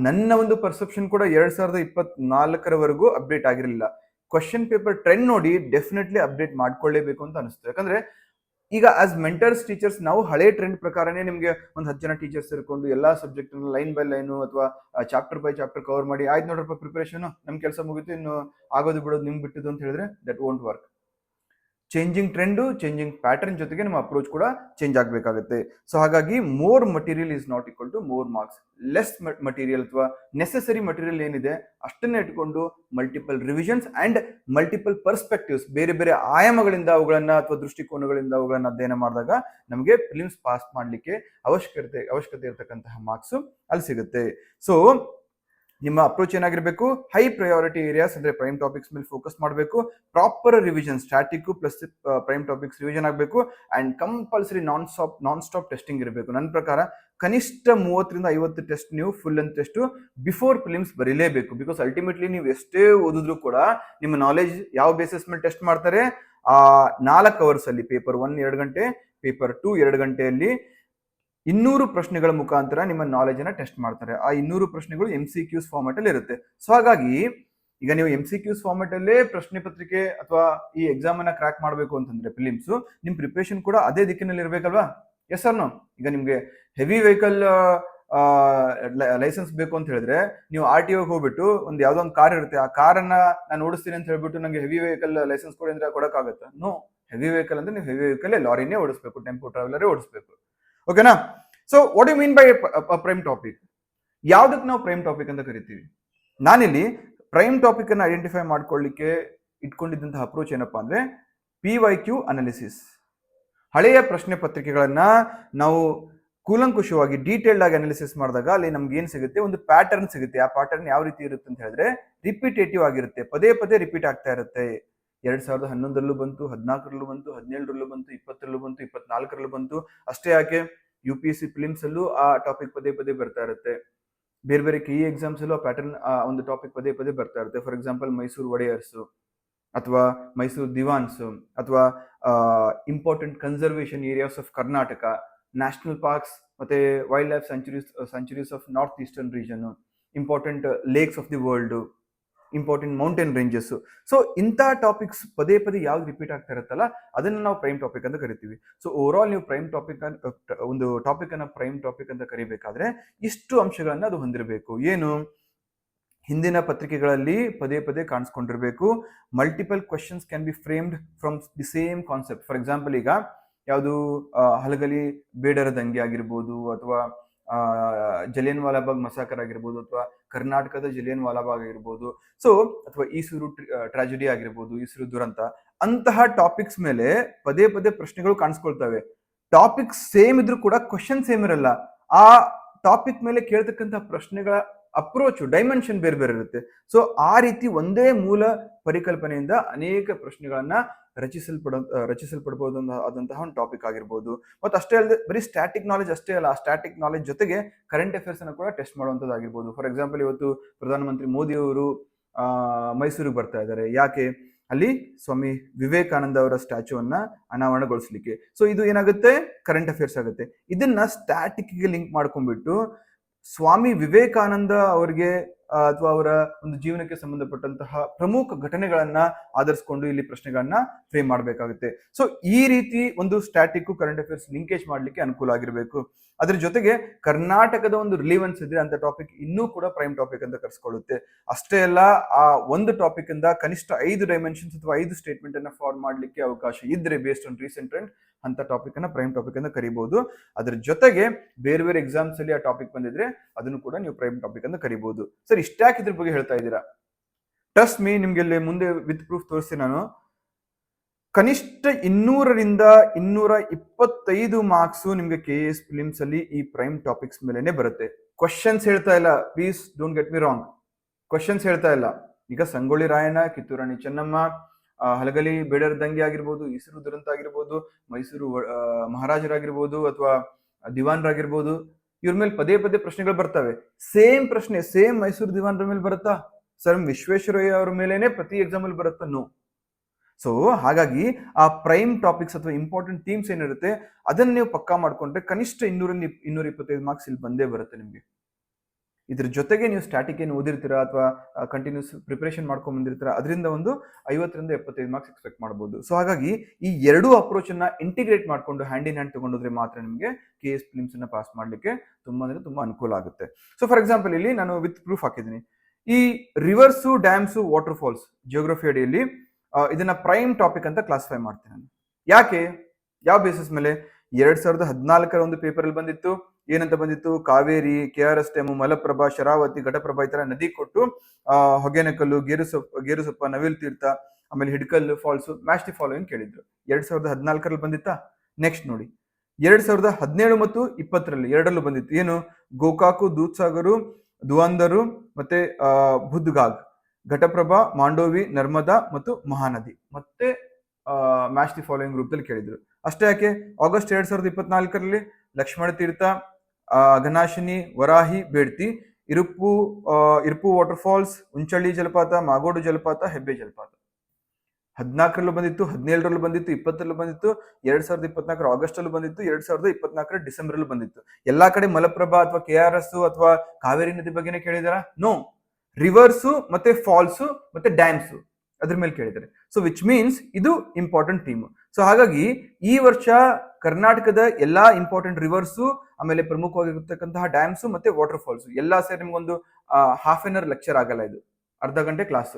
ನನ್ನ ಒಂದು ಪರ್ಸೆಪ್ಷನ್ ಕೂಡ 2024ರವರೆಗೂ ಅಪ್ಡೇಟ್ ಆಗಿರಲಿಲ್ಲ. ಕ್ವಶನ್ ಪೇಪರ್ ಟ್ರೆಂಡ್ ನೋಡಿ ಡೆಫಿನೆಟ್ಲಿ ಅಪ್ಡೇಟ್ ಮಾಡ್ಕೊಳ್ಳೇಬೇಕು ಅಂತ ಅನಿಸ್ತು. ಯಾಕಂದ್ರೆ ಈಗ ಆಸ್ ಮೆಂಟರ್ಸ್ ಟೀಚರ್ಸ್ ನಾವು ಹಳೆ ಟ್ರೆಂಡ್ ಪ್ರಕಾರನೇ ನಿಮ್ಗೆ ಒಂದು 10 ಜನ ಟೀಚರ್ಸ್ ಇರ್ಕೊಂಡು ಎಲ್ಲಾ ಸಬ್ಜೆಕ್ಟ್ ಲೈನ್ ಬೈ ಲೈನು ಅಥವಾ ಚಾಪ್ಟರ್ ಬೈ ಚಾಪ್ಟರ್ ಕವರ್ ಮಾಡಿ, ಆಯ್ತು ನೋಡ್ರಪ್ಪ ಪ್ರಿಪರೇಷನ್, ನಮ್ ಕೆಲಸ ಮುಗಿತು, ಇನ್ನು ಆಗೋದು ಬಿಡೋದು ನಿಮ್ಗೆ ಬಿಟ್ಟಿದ್ದು ಅಂತ ಹೇಳಿದ್ರೆ that won't work. Changing trend, changing pattern ಜೊತೆಗೆ ನಮ್ಮ ಅಪ್ರೋಚ್ ಕೂಡ ಚೇಂಜ್ ಆಗಬೇಕಾಗುತ್ತೆ. ಸೊ ಹಾಗಾಗಿ more material is not equal to more marks. Less material ಅಥವಾ ನೆಸೆಸರಿ ಮಟೀರಿಯಲ್ ಏನಿದೆ ಅಷ್ಟನ್ನೇ ಇಟ್ಕೊಂಡು multiple revisions and multiple perspectives, ಬೇರೆ ಬೇರೆ ಆಯಾಮಗಳಿಂದ ಅವುಗಳನ್ನ ಅಥವಾ ದೃಷ್ಟಿಕೋನಗಳಿಂದ ಅವುಗಳನ್ನ ಅಧ್ಯಯನ ಮಾಡಿದಾಗ ನಮಗೆ ಫಿಲಿಮ್ಸ್ ಪಾಸ್ ಮಾಡಲಿಕ್ಕೆ ಅವಶ್ಯಕತೆ ಇರತಕ್ಕಂತಹ ಮಾರ್ಕ್ಸ್ ಅಲ್ಲಿ ಸಿಗುತ್ತೆ. ಸೊ ನಿಮ್ಮ ಅಪ್ರೋಚ್ ಏನಾಗಿರ್ಬೇಕು, ಹೈ ಪ್ರಯಾರಿಟಿ ಏರಿಯಾಸ್ ಅಂದ್ರೆ ಪ್ರೈಮ್ ಟಾಪಿಕ್ಸ್ ಮೇಲೆ ಫೋಕಸ್ ಮಾಡಬೇಕು, proper revision static plus prime topics revision ಆಗಬೇಕು, and compulsory non stop testing ಇರಬೇಕು. ನನ್ನ ಪ್ರಕಾರ ಕನಿಷ್ಠ 30ರಿಂದ 50 ಟೆಸ್ಟ್ ನೀವು full and test before prelims ಬರೀಲೇಬೇಕು. ಬಿಕಾಸ್ ಅಲ್ಟಿಮೇಟ್ಲಿ ನೀವು ಎಷ್ಟೇ ಓದಿದ್ರು ಕೂಡ ನಿಮ್ಮ ನಾಲೆಜ್ ಯಾವ ಬೇಸಿಸ್ ಮೇಲೆ ಟೆಸ್ಟ್ ಮಾಡ್ತಾರೆ, ಆ 4 ಅವರ್ಸ್ ಅಲ್ಲಿ ಪೇಪರ್ 1 2 ಗಂಟೆ, ಪೇಪರ್ 2 2 ಗಂಟೆಯಲ್ಲಿ 200 ಪ್ರಶ್ನೆಗಳ ಮುಖಾಂತರ ನಿಮ್ಮ ನಾಲೆಜ್ ಅನ್ನ ಟೆಸ್ಟ್ ಮಾಡ್ತಾರೆ. ಆ 200 ಪ್ರಶ್ನೆಗಳು MCQs ಫಾರ್ಮೆಟ್ ಅಲ್ಲಿ ಇರುತ್ತೆ. ಸೊ ಹಾಗಾಗಿ ಈಗ ನೀವು MCQs ಫಾರ್ಮೆಟ್ ಅಲ್ಲೇ ಪ್ರಶ್ನೆ ಪತ್ರಿಕೆ ಅಥವಾ ಈ ಎಕ್ಸಾಮ್ ಅನ್ನ ಕ್ರಾಕ್ ಮಾಡಬೇಕು ಅಂತಂದ್ರೆ ಫಿಲಿಮ್ಸ್, ನಿಮ್ ಪ್ರಿಪರೇಷನ್ ಕೂಡ ಅದೇ ದಿಕ್ಕಿನಲ್ಲಿ ಇರ್ಬೇಕಲ್ವಾ? S R no? ಈಗ ನಿಮ್ಗೆ ಹೆವಿ ವೆಹಿಕಲ್ ಲೈಸೆನ್ಸ್ ಬೇಕು ಅಂತ ಹೇಳಿದ್ರೆ ನೀವು RTO ಹೋಗ್ಬಿಟ್ಟು ಒಂದು ಯಾವ್ದೋ ಒಂದು ಕಾರ್ ಇರುತ್ತೆ, ಆ ಕಾರನ್ನ ನಾನು ಓಡಿಸ್ತೀನಿ ಅಂತ ಹೇಳ್ಬಿಟ್ಟು ನಂಗೆ ಹೆವಿ ವೆಹಿಕಲ್ ಲೈಸೆನ್ಸ್ ಕೊಡಿ ಅಂದ್ರೆ ಕೊಡಕ್ಕಾಗತ್ತಾ? ನೋ. ಹೆವಿ ವೆಹಿಕಲ್ ಅಂದ್ರೆ ನೀವು ಹೆವಿ ವೆಹಿಕಲ್ ಲಾರಿನೇ ಓಡಿಸ್ಬೇಕು, ಟೆಂಪೋ ಟ್ರಾವೆಲರೇ ಓಡಿಸ್ಬೇಕು. ಓಕೆನಾ? So what you mean by prime topic? ಯಾವ್ದಕ್ಕೆ ನಾವು ಪ್ರೈಮ್ ಟಾಪಿಕ್ ಅಂತ ಕರಿತೀವಿ? ನಾನಿಲ್ಲಿ ಪ್ರೈಮ್ ಟಾಪಿಕ್ ಅನ್ನು ಐಡೆಂಟಿಫೈ ಮಾಡ್ಕೊಳ್ಳಿಕ್ಕೆ ಇಟ್ಕೊಂಡಿದ್ದಂತಹ ಅಪ್ರೋಚ್ ಏನಪ್ಪಾ ಅಂದ್ರೆ PYQ ಅನಾಲಿಸಿಸ್. ಹಳೆಯ ಪ್ರಶ್ನೆ ಪತ್ರಿಕೆಗಳನ್ನ ನಾವು ಕೂಲಂಕುಷವಾಗಿ ಡೀಟೇಲ್ಡ್ ಆಗಿ ಅನಾಲಿಸಿಸ್ ಮಾಡಿದಾಗ ಅಲ್ಲಿ ನಮ್ಗೆ ಏನ್ ಸಿಗುತ್ತೆ, ಒಂದು ಪ್ಯಾಟರ್ನ್ ಸಿಗುತ್ತೆ. ಆ ಪ್ಯಾಟರ್ನ್ ಯಾವ ರೀತಿ ಇರುತ್ತೆ ಅಂತ ಹೇಳಿದ್ರೆ ರಿಪಿಟೇಟಿವ್ ಆಗಿರುತ್ತೆ, ಪದೇ ಪದೇ ರಿಪೀಟ್ ಆಗ್ತಾ ಇರುತ್ತೆ. 2011ರಲ್ಲೂ ಬಂತು, 14ರಲ್ಲೂ ಬಂತು, 17ರಲ್ಲೂ ಬಂತು, 20ರಲ್ಲೂ ಬಂತು, 24ರಲ್ಲೂ ಬಂತು. ಅಷ್ಟೇ ಯಾಕೆ UPSC ಫಿಲಿಮ್ಸ್ ಅಲ್ಲೂ ಆ ಟಾಪಿಕ್ ಪದೇ ಪದೇ ಬರ್ತಾ ಇರುತ್ತೆ. ಬೇರೆ ಬೇರೆ KE ಎಕ್ಸಾಮ್ಸ್ ಅಲ್ಲೂ ಆ ಪ್ಯಾಟರ್ನ್ ಒಂದು ಟಾಪಿಕ್ ಪದೇ ಪದೇ ಬರ್ತಾ ಇರುತ್ತೆ. ಫಾರ್ ಎಕ್ಸಾಂಪಲ್ ಮೈಸೂರು ಒಡೆಯರ್ಸ್ ಅಥವಾ ಮೈಸೂರು ದಿವಾನ್ಸ್ ಅಥವಾ important conservation areas of Karnataka, national parks ಮತ್ತೆ wildlife sanctuaries of north eastern region, important lakes of the world, important mountain ranges. So ಇಂಥ ಟಾಪಿಕ್ಸ್ ಪದೇ ಪದೇ ಯಾವ್ದು ರಿಪೀಟ್ ಆಗ್ತಾ ಇರುತ್ತಲ್ಲ ಅದನ್ನ ನಾವು ಪ್ರೈಮ್ ಟಾಪಿಕ್ ಅಂತ ಕರಿತೀವಿ. ಸೊ ಓವರ್ ಆಲ್ ನೀವು ಪ್ರೈಮ್ ಟಾಪಿಕ್ ಒಂದು ಟಾಪಿಕ್ ಅನ್ನ ಪ್ರೈಮ್ ಟಾಪಿಕ್ ಅಂತ ಕರಿಬೇಕಾದ್ರೆ ಇಷ್ಟು ಅಂಶಗಳನ್ನ ಅದು ಹೊಂದಿರಬೇಕು. ಏನು? ಹಿಂದಿನ ಪತ್ರಿಕೆಗಳಲ್ಲಿ ಪದೇ ಪದೇ ಕಾಣಿಸ್ಕೊಂಡಿರ್ಬೇಕು. Multiple questions can be framed from the same concept. For example ಈಗ ಯಾವುದು ಹಲಗಲಿ ಬೇಡರ ದಂಗೆ ಆಗಿರ್ಬೋದು, ಅಥವಾ ಜಲಿಯನ್ ವಾಲಾಬಾಗ್ ಮಸಾಕರ್ ಆಗಿರ್ಬೋದು, ಅಥವಾ ಕರ್ನಾಟಕದ ಜಲಿಯನ್ ವಾಲಾಬಾಗ್ ಆಗಿರ್ಬೋದು, ಸೊ ಅಥವಾ ಈಸೂರು ಟ್ರಾಜಿಡಿ ಆಗಿರ್ಬೋದು, ಈಸೂರು ದುರಂತ, ಅಂತಹ ಟಾಪಿಕ್ಸ್ ಮೇಲೆ ಪದೇ ಪದೇ ಪ್ರಶ್ನೆಗಳು ಕಾಣಿಸ್ಕೊಳ್ತವೆ. ಟಾಪಿಕ್ ಸೇಮ್ ಇದ್ರೂ ಕೂಡ ಕ್ವಶನ್ ಸೇಮ್ ಇರಲ್ಲ. ಆ ಟಾಪಿಕ್ ಮೇಲೆ ಕೇಳ್ತಕ್ಕಂಥ ಪ್ರಶ್ನೆಗಳ ಅಪ್ರೋಚ್ ಡೈಮೆನ್ಷನ್ ಬೇರೆ ಬೇರೆ ಇರುತ್ತೆ. ಸೊ ಆ ರೀತಿ ಒಂದೇ ಮೂಲ ಪರಿಕಲ್ಪನೆಯಿಂದ ಅನೇಕ ಪ್ರಶ್ನೆಗಳನ್ನ ರಚಿಸಲ್ಪಡಬಹುದಾದಂತಹ ಒಂದು ಟಾಪಿಕ್ ಆಗಿರ್ಬೋದು. ಮತ್ತು ಅಷ್ಟೇ ಅಲ್ಲದೆ ಬರೀ ಸ್ಟ್ಯಾಟಿಕ್ ನಾಲೆಜ್ ಅಷ್ಟೇ ಅಲ್ಲ, ಆ ಸ್ಟ್ಯಾಟಿಕ್ ನಾಲೆಜ್ ಜೊತೆಗೆ ಕರೆಂಟ್ ಅಫೇರ್ಸ್ ಅನ್ನು ಕೂಡ ಟೆಸ್ಟ್ ಮಾಡುವಂಥದ್ದಾಗಿರ್ಬೋದು. ಫಾರ್ ಎಕ್ಸಾಂಪಲ್ ಇವತ್ತು ಪ್ರಧಾನಮಂತ್ರಿ ಮೋದಿ ಅವರು ಮೈಸೂರಿಗೆ ಬರ್ತಾ ಇದ್ದಾರೆ. ಯಾಕೆ? ಅಲ್ಲಿ ಸ್ವಾಮಿ ವಿವೇಕಾನಂದ ಅವರ ಸ್ಟ್ಯಾಚ್ಯೂವನ್ನ ಅನಾವರಣಗೊಳಿಸ್ಲಿಕ್ಕೆ. ಸೊ ಇದು ಏನಾಗುತ್ತೆ? ಕರೆಂಟ್ ಅಫೇರ್ಸ್ ಆಗುತ್ತೆ. ಇದನ್ನ ಸ್ಟ್ಯಾಟಿಕ್ಗೆ ಲಿಂಕ್ ಮಾಡ್ಕೊಂಡ್ಬಿಟ್ಟು ಸ್ವಾಮಿ ವಿವೇಕಾನಂದ ಅವರಿಗೆ ಅಥವಾ ಅವರ ಒಂದು ಜೀವನಕ್ಕೆ ಸಂಬಂಧಪಟ್ಟಂತಹ ಪ್ರಮುಖ ಘಟನೆಗಳನ್ನ ಆಧರಿಸಿಕೊಂಡು ಇಲ್ಲಿ ಪ್ರಶ್ನೆಗಳನ್ನ ಫ್ರೇಮ್ ಮಾಡಬೇಕಾಗುತ್ತೆ. ಸೊ ಈ ರೀತಿ ಒಂದು ಸ್ಟ್ಯಾಟಿಕ್ ಕರೆಂಟ್ ಅಫೇರ್ಸ್ ಲಿಂಕೇಜ್ ಮಾಡ್ಲಿಕ್ಕೆ ಅನುಕೂಲ ಆಗಿರಬೇಕು. ಅದ್ರ ಜೊತೆಗೆ ಕರ್ನಾಟಕದ ಒಂದು ರಿಲಿವೆನ್ಸ್ ಇದ್ರೆ ಅಂತ ಟಾಪಿಕ್ ಇನ್ನೂ ಕೂಡ ಪ್ರೈಮ್ ಟಾಪಿಕ್ ಅಂತ ಕರೆಸ್ಕೊಳ್ಳುತ್ತೆ. ಅಷ್ಟೇ ಅಲ್ಲ, ಆ ಒಂದು ಟಾಪಿಕ್ ಇಂದ ಕನಿಷ್ಠ 5 ಡೈಮೆನ್ಷನ್ಸ್ ಅಥವಾ 5 ಸ್ಟೇಟ್ಮೆಂಟ್ ಅನ್ನ ಫಾರ್ಮ್ ಮಾಡ್ಲಿಕ್ಕೆ ಅವಕಾಶ ಇದ್ರೆ ಬೇಸ್ಡ್ ಆನ್ ರೀಸೆಂಟ್ ಟ್ರೆಂಡ್ ಅಂತ ಟಾಪಿಕ್ ಅನ್ನ ಪ್ರೈಮ್ ಟಾಪಿಕ್ ಅಂತ ಕರಿಬಹುದು. ಅದ್ರ ಜೊತೆಗೆ ಬೇರೆ ಬೇರೆ ಎಕ್ಸಾಮ್ಸ್ ಅಲ್ಲಿ ಆ ಟಾಪಿಕ್ ಬಂದಿದ್ರೆ ಅದನ್ನು ಕೂಡ ನೀವು ಪ್ರೈಮ್ ಟಾಪಿಕ್ ಅಂತ ಕರಿಬಹುದು. ಸರ್, ಇಷ್ಟ್ಯಾಕೆ ಇದ್ರ ಬಗ್ಗೆ ಹೇಳ್ತಾ ಇದ್ದೀರಾ? ಟ್ರಸ್ಟ್ ಮೀ, ನಿಮ್ಗೆ ಇಲ್ಲಿ ಮುಂದೆ ವಿತ್ ಪ್ರೂಫ್ ತೋರಿಸ್ತೀನಿ ನಾನು. ಕನಿಷ್ಠ 200ರಿಂದ 225 ಮಾರ್ಕ್ಸ್ ನಿಮ್ಗೆ KS ಫಿಲಿಮ್ಸ್ ಅಲ್ಲಿ ಈ ಪ್ರೈಮ್ ಟಾಪಿಕ್ಸ್ ಮೇಲೆನೆ ಬರುತ್ತೆ. ಕ್ವಶನ್ಸ್ ಹೇಳ್ತಾ ಇಲ್ಲ, please don't get me wrong. Questions ಹೇಳ್ತಾ ಇಲ್ಲ. ಈಗ ಸಂಗೊಳ್ಳಿ ರಾಯಣ್ಣ, ಕಿತ್ತೂರು ರಾಣಿ ಚೆನ್ನಮ್ಮ, ಹಲಗಲಿ ಬೇಡರ ದಂಗೆ ಆಗಿರ್ಬೋದು, ಈಸೂರು ದುರಂತ ಆಗಿರ್ಬೋದು, ಮೈಸೂರು ಮಹಾರಾಜರಾಗಿರ್ಬೋದು, ಅಥವಾ ದಿವಾನ್ರಾಗಿರ್ಬೋದು, ಇವ್ರ ಮೇಲೆ ಪದೇ ಪದೇ ಪ್ರಶ್ನೆಗಳು ಬರ್ತವೆ. ಸೇಮ್ ಪ್ರಶ್ನೆ, ಸೇಮ್ ಮೈಸೂರು ದಿವಾನ್ರ ಮೇಲೆ ಬರುತ್ತಾ? ಸರ್, ವಿಶ್ವೇಶ್ವರಯ್ಯ ಅವ್ರ ಮೇಲೇನೆ ಪ್ರತಿ ಎಕ್ಸಾಮ್ ಅಲ್ಲಿ ಬರುತ್ತಾ? ನೋ. ಸೊ ಹಾಗಾಗಿ ಆ ಪ್ರೈಮ್ ಟಾಪಿಕ್ಸ್ ಅಥವಾ ಇಂಪಾರ್ಟೆಂಟ್ ಥೀಮ್ಸ್ ಏನಿರುತ್ತೆ ಅದನ್ನ ನೀವು ಪಕ್ಕಾ ಮಾಡ್ಕೊಂಡ್ರೆ ಕನಿಷ್ಠ 200-225 ಮಾರ್ಕ್ಸ್ ಇಲ್ಲಿ ಬಂದೇ ಬರುತ್ತೆ ನಿಮ್ಗೆ. ಇದ್ರ ಜೊತೆಗೆ ನೀವು ಸ್ಟ್ಯಾಟಿಕ್ ಏನು ಓದಿರ್ತೀರಾ ಅಥವಾ ಕಂಟಿನ್ಯೂಸ್ ಪ್ರಿಪರೇಷನ್ ಮಾಡ್ಕೊಂಡ್ ಬಂದಿರ್ತೀರಾ, ಅದರಿಂದ ಒಂದು 50ರಿಂದ 75 ಮಾರ್ಕ್ಸ್ ಎಕ್ಸ್ಪೆಕ್ಟ್ ಮಾಡಬಹುದು. ಸೊ ಹಾಗಾಗಿ ಈ ಎರಡೂ ಅಪ್ರೋಚ್ ಅನ್ನ ಇಂಟಿಗ್ರೇಟ್ ಮಾಡ್ಕೊಂಡು ಹ್ಯಾಂಡ್ ಇನ್ ಹ್ಯಾಂಡ್ ತಗೊಂಡ್ರೆ ಮಾತ್ರ ನಿಮಗೆ KS ಫಿಲಿಮ್ಸ್ ಅನ್ನ ಪಾಸ್ ಮಾಡ್ಲಿಕ್ಕೆ ತುಂಬಾ ಅನುಕೂಲ ಆಗುತ್ತೆ. ಸೊ ಫಾರ್ ಎಕ್ಸಾಂಪಲ್ ಇಲ್ಲಿ ನಾನು ವಿತ್ ಪ್ರೂಫ್ ಹಾಕಿದ್ದೀನಿ. ಈ rivers, dams, water falls geography ಅಡಿಯಲ್ಲಿ ಇದನ್ನ ಪ್ರೈಮ್ ಟಾಪಿಕ್ ಅಂತ ಕ್ಲಾಸಿಫೈ ಮಾಡ್ತೀನಿ ನಾನು. ಯಾಕೆ? ಯಾವ ಬೇಸಿಸ್ ಮೇಲೆ? 2014 ಒಂದು ಪೇಪರ್ ಅಲ್ಲಿ ಬಂದಿತ್ತು. ಏನಂತ ಬಂದಿತ್ತು? ಕಾವೇರಿ, KRS ಡ್ಯಾಮ್, ಮಲಪ್ರಭಾ, ಶರಾವತಿ, ಘಟಪ್ರಭಾ ಈ ತರ ನದಿ ಕೊಟ್ಟು ಹೊಗೇನಕಲ್ಲು, ಗೇರುಸೊಪ್ಪ, ನವಿಲ್ ತೀರ್ಥ, ಆಮೇಲೆ ಹಿಡ್ಕಲ್ಲು ಫಾಲ್ಸ್ ಮ್ಯಾಚ್ ದಿ ಫಾಲೋಯಿಂಗ್ ಕೇಳಿದ್ರು. 2014 ಬಂದಿತ್ತಾ? ನೆಕ್ಸ್ಟ್ ನೋಡಿ, 2017 ಮತ್ತು 20 ಎರಡರಲ್ಲೂ ಬಂದಿತ್ತು. ಏನು? ಗೋಕಾಕು, ದೂದ್ಸಾಗರು, ದುವಂದರು ಮತ್ತೆ ಬುದ್ಗಾಗ್, ಘಟಪ್ರಭಾ, ಮಾಂಡೋವಿ, ನರ್ಮದಾ ಮತ್ತು ಮಹಾನದಿ ಮತ್ತೆ ಮ್ಯಾಚ್ ದಿ ಫಾಲೋಯಿಂಗ್ ರೂಪದಲ್ಲಿ ಕೇಳಿದ್ರು. ಅಷ್ಟೇ ಯಾಕೆ? August 2024 Lakshmana Tirtha, ಘನಾಶಿನಿ, Varahi, Bedti, ಇರುಪು water falls, Unchalli ಜಲಪಾತ, ಮಾಗೋಡು ಜಲಪಾತ, ಹೆಬ್ಬೆ ಜಲಪಾತ. 14 ಬಂದಿತ್ತು, 17 ಬಂದಿತ್ತು, 20 ಬಂದಿತ್ತು, 2024 ಆಗಸ್ಟ್ ಅಲ್ಲೂ ಬಂದಿತ್ತು, 2024 ಡಿಸೆಂಬರ್ ಅಲ್ಲೂ ಬಂದಿತ್ತು. ಎಲ್ಲಾ ಕಡೆ ಮಲಪ್ರಭಾ ಅಥವಾ KRS ಅಥವಾ ಕಾವೇರಿ ನದಿ ಬಗ್ಗೆನೇ ಕೇಳಿದಾರ? ನೋ, ರಿವರ್ಸ್ ಮತ್ತೆ ಫಾಲ್ಸ್ ಮತ್ತೆ ಡ್ಯಾಮ್ಸ್ ಅದ್ರ ಮೇಲೆ ಕೇಳಿದ್ದಾರೆ. ಸೊ ವಿಚ್ ಮೀನ್ಸ್ ಇದು ಇಂಪಾರ್ಟೆಂಟ್ ಥೀಮ್. ಸೊ ಹಾಗಾಗಿ ಈ ವರ್ಷ ಕರ್ನಾಟಕದ ಎಲ್ಲಾ ಇಂಪಾರ್ಟೆಂಟ್ ರಿವರ್ಸ್, ಆಮೇಲೆ ಪ್ರಮುಖವಾಗಿರ್ತಕ್ಕಂತಹ ಡ್ಯಾಮ್ಸ್ ಮತ್ತೆ ವಾಟರ್ ಫಾಲ್ಸ್ ಎಲ್ಲಾ ಸೇರಿ ನಿಮ್ಗೊಂದು ಹಾಫ್ ಎನ್ ಅವರ್ ಲೆಕ್ಚರ್ ಆಗಲ್ಲ, ಇದು ಅರ್ಧ ಗಂಟೆ ಕ್ಲಾಸ್.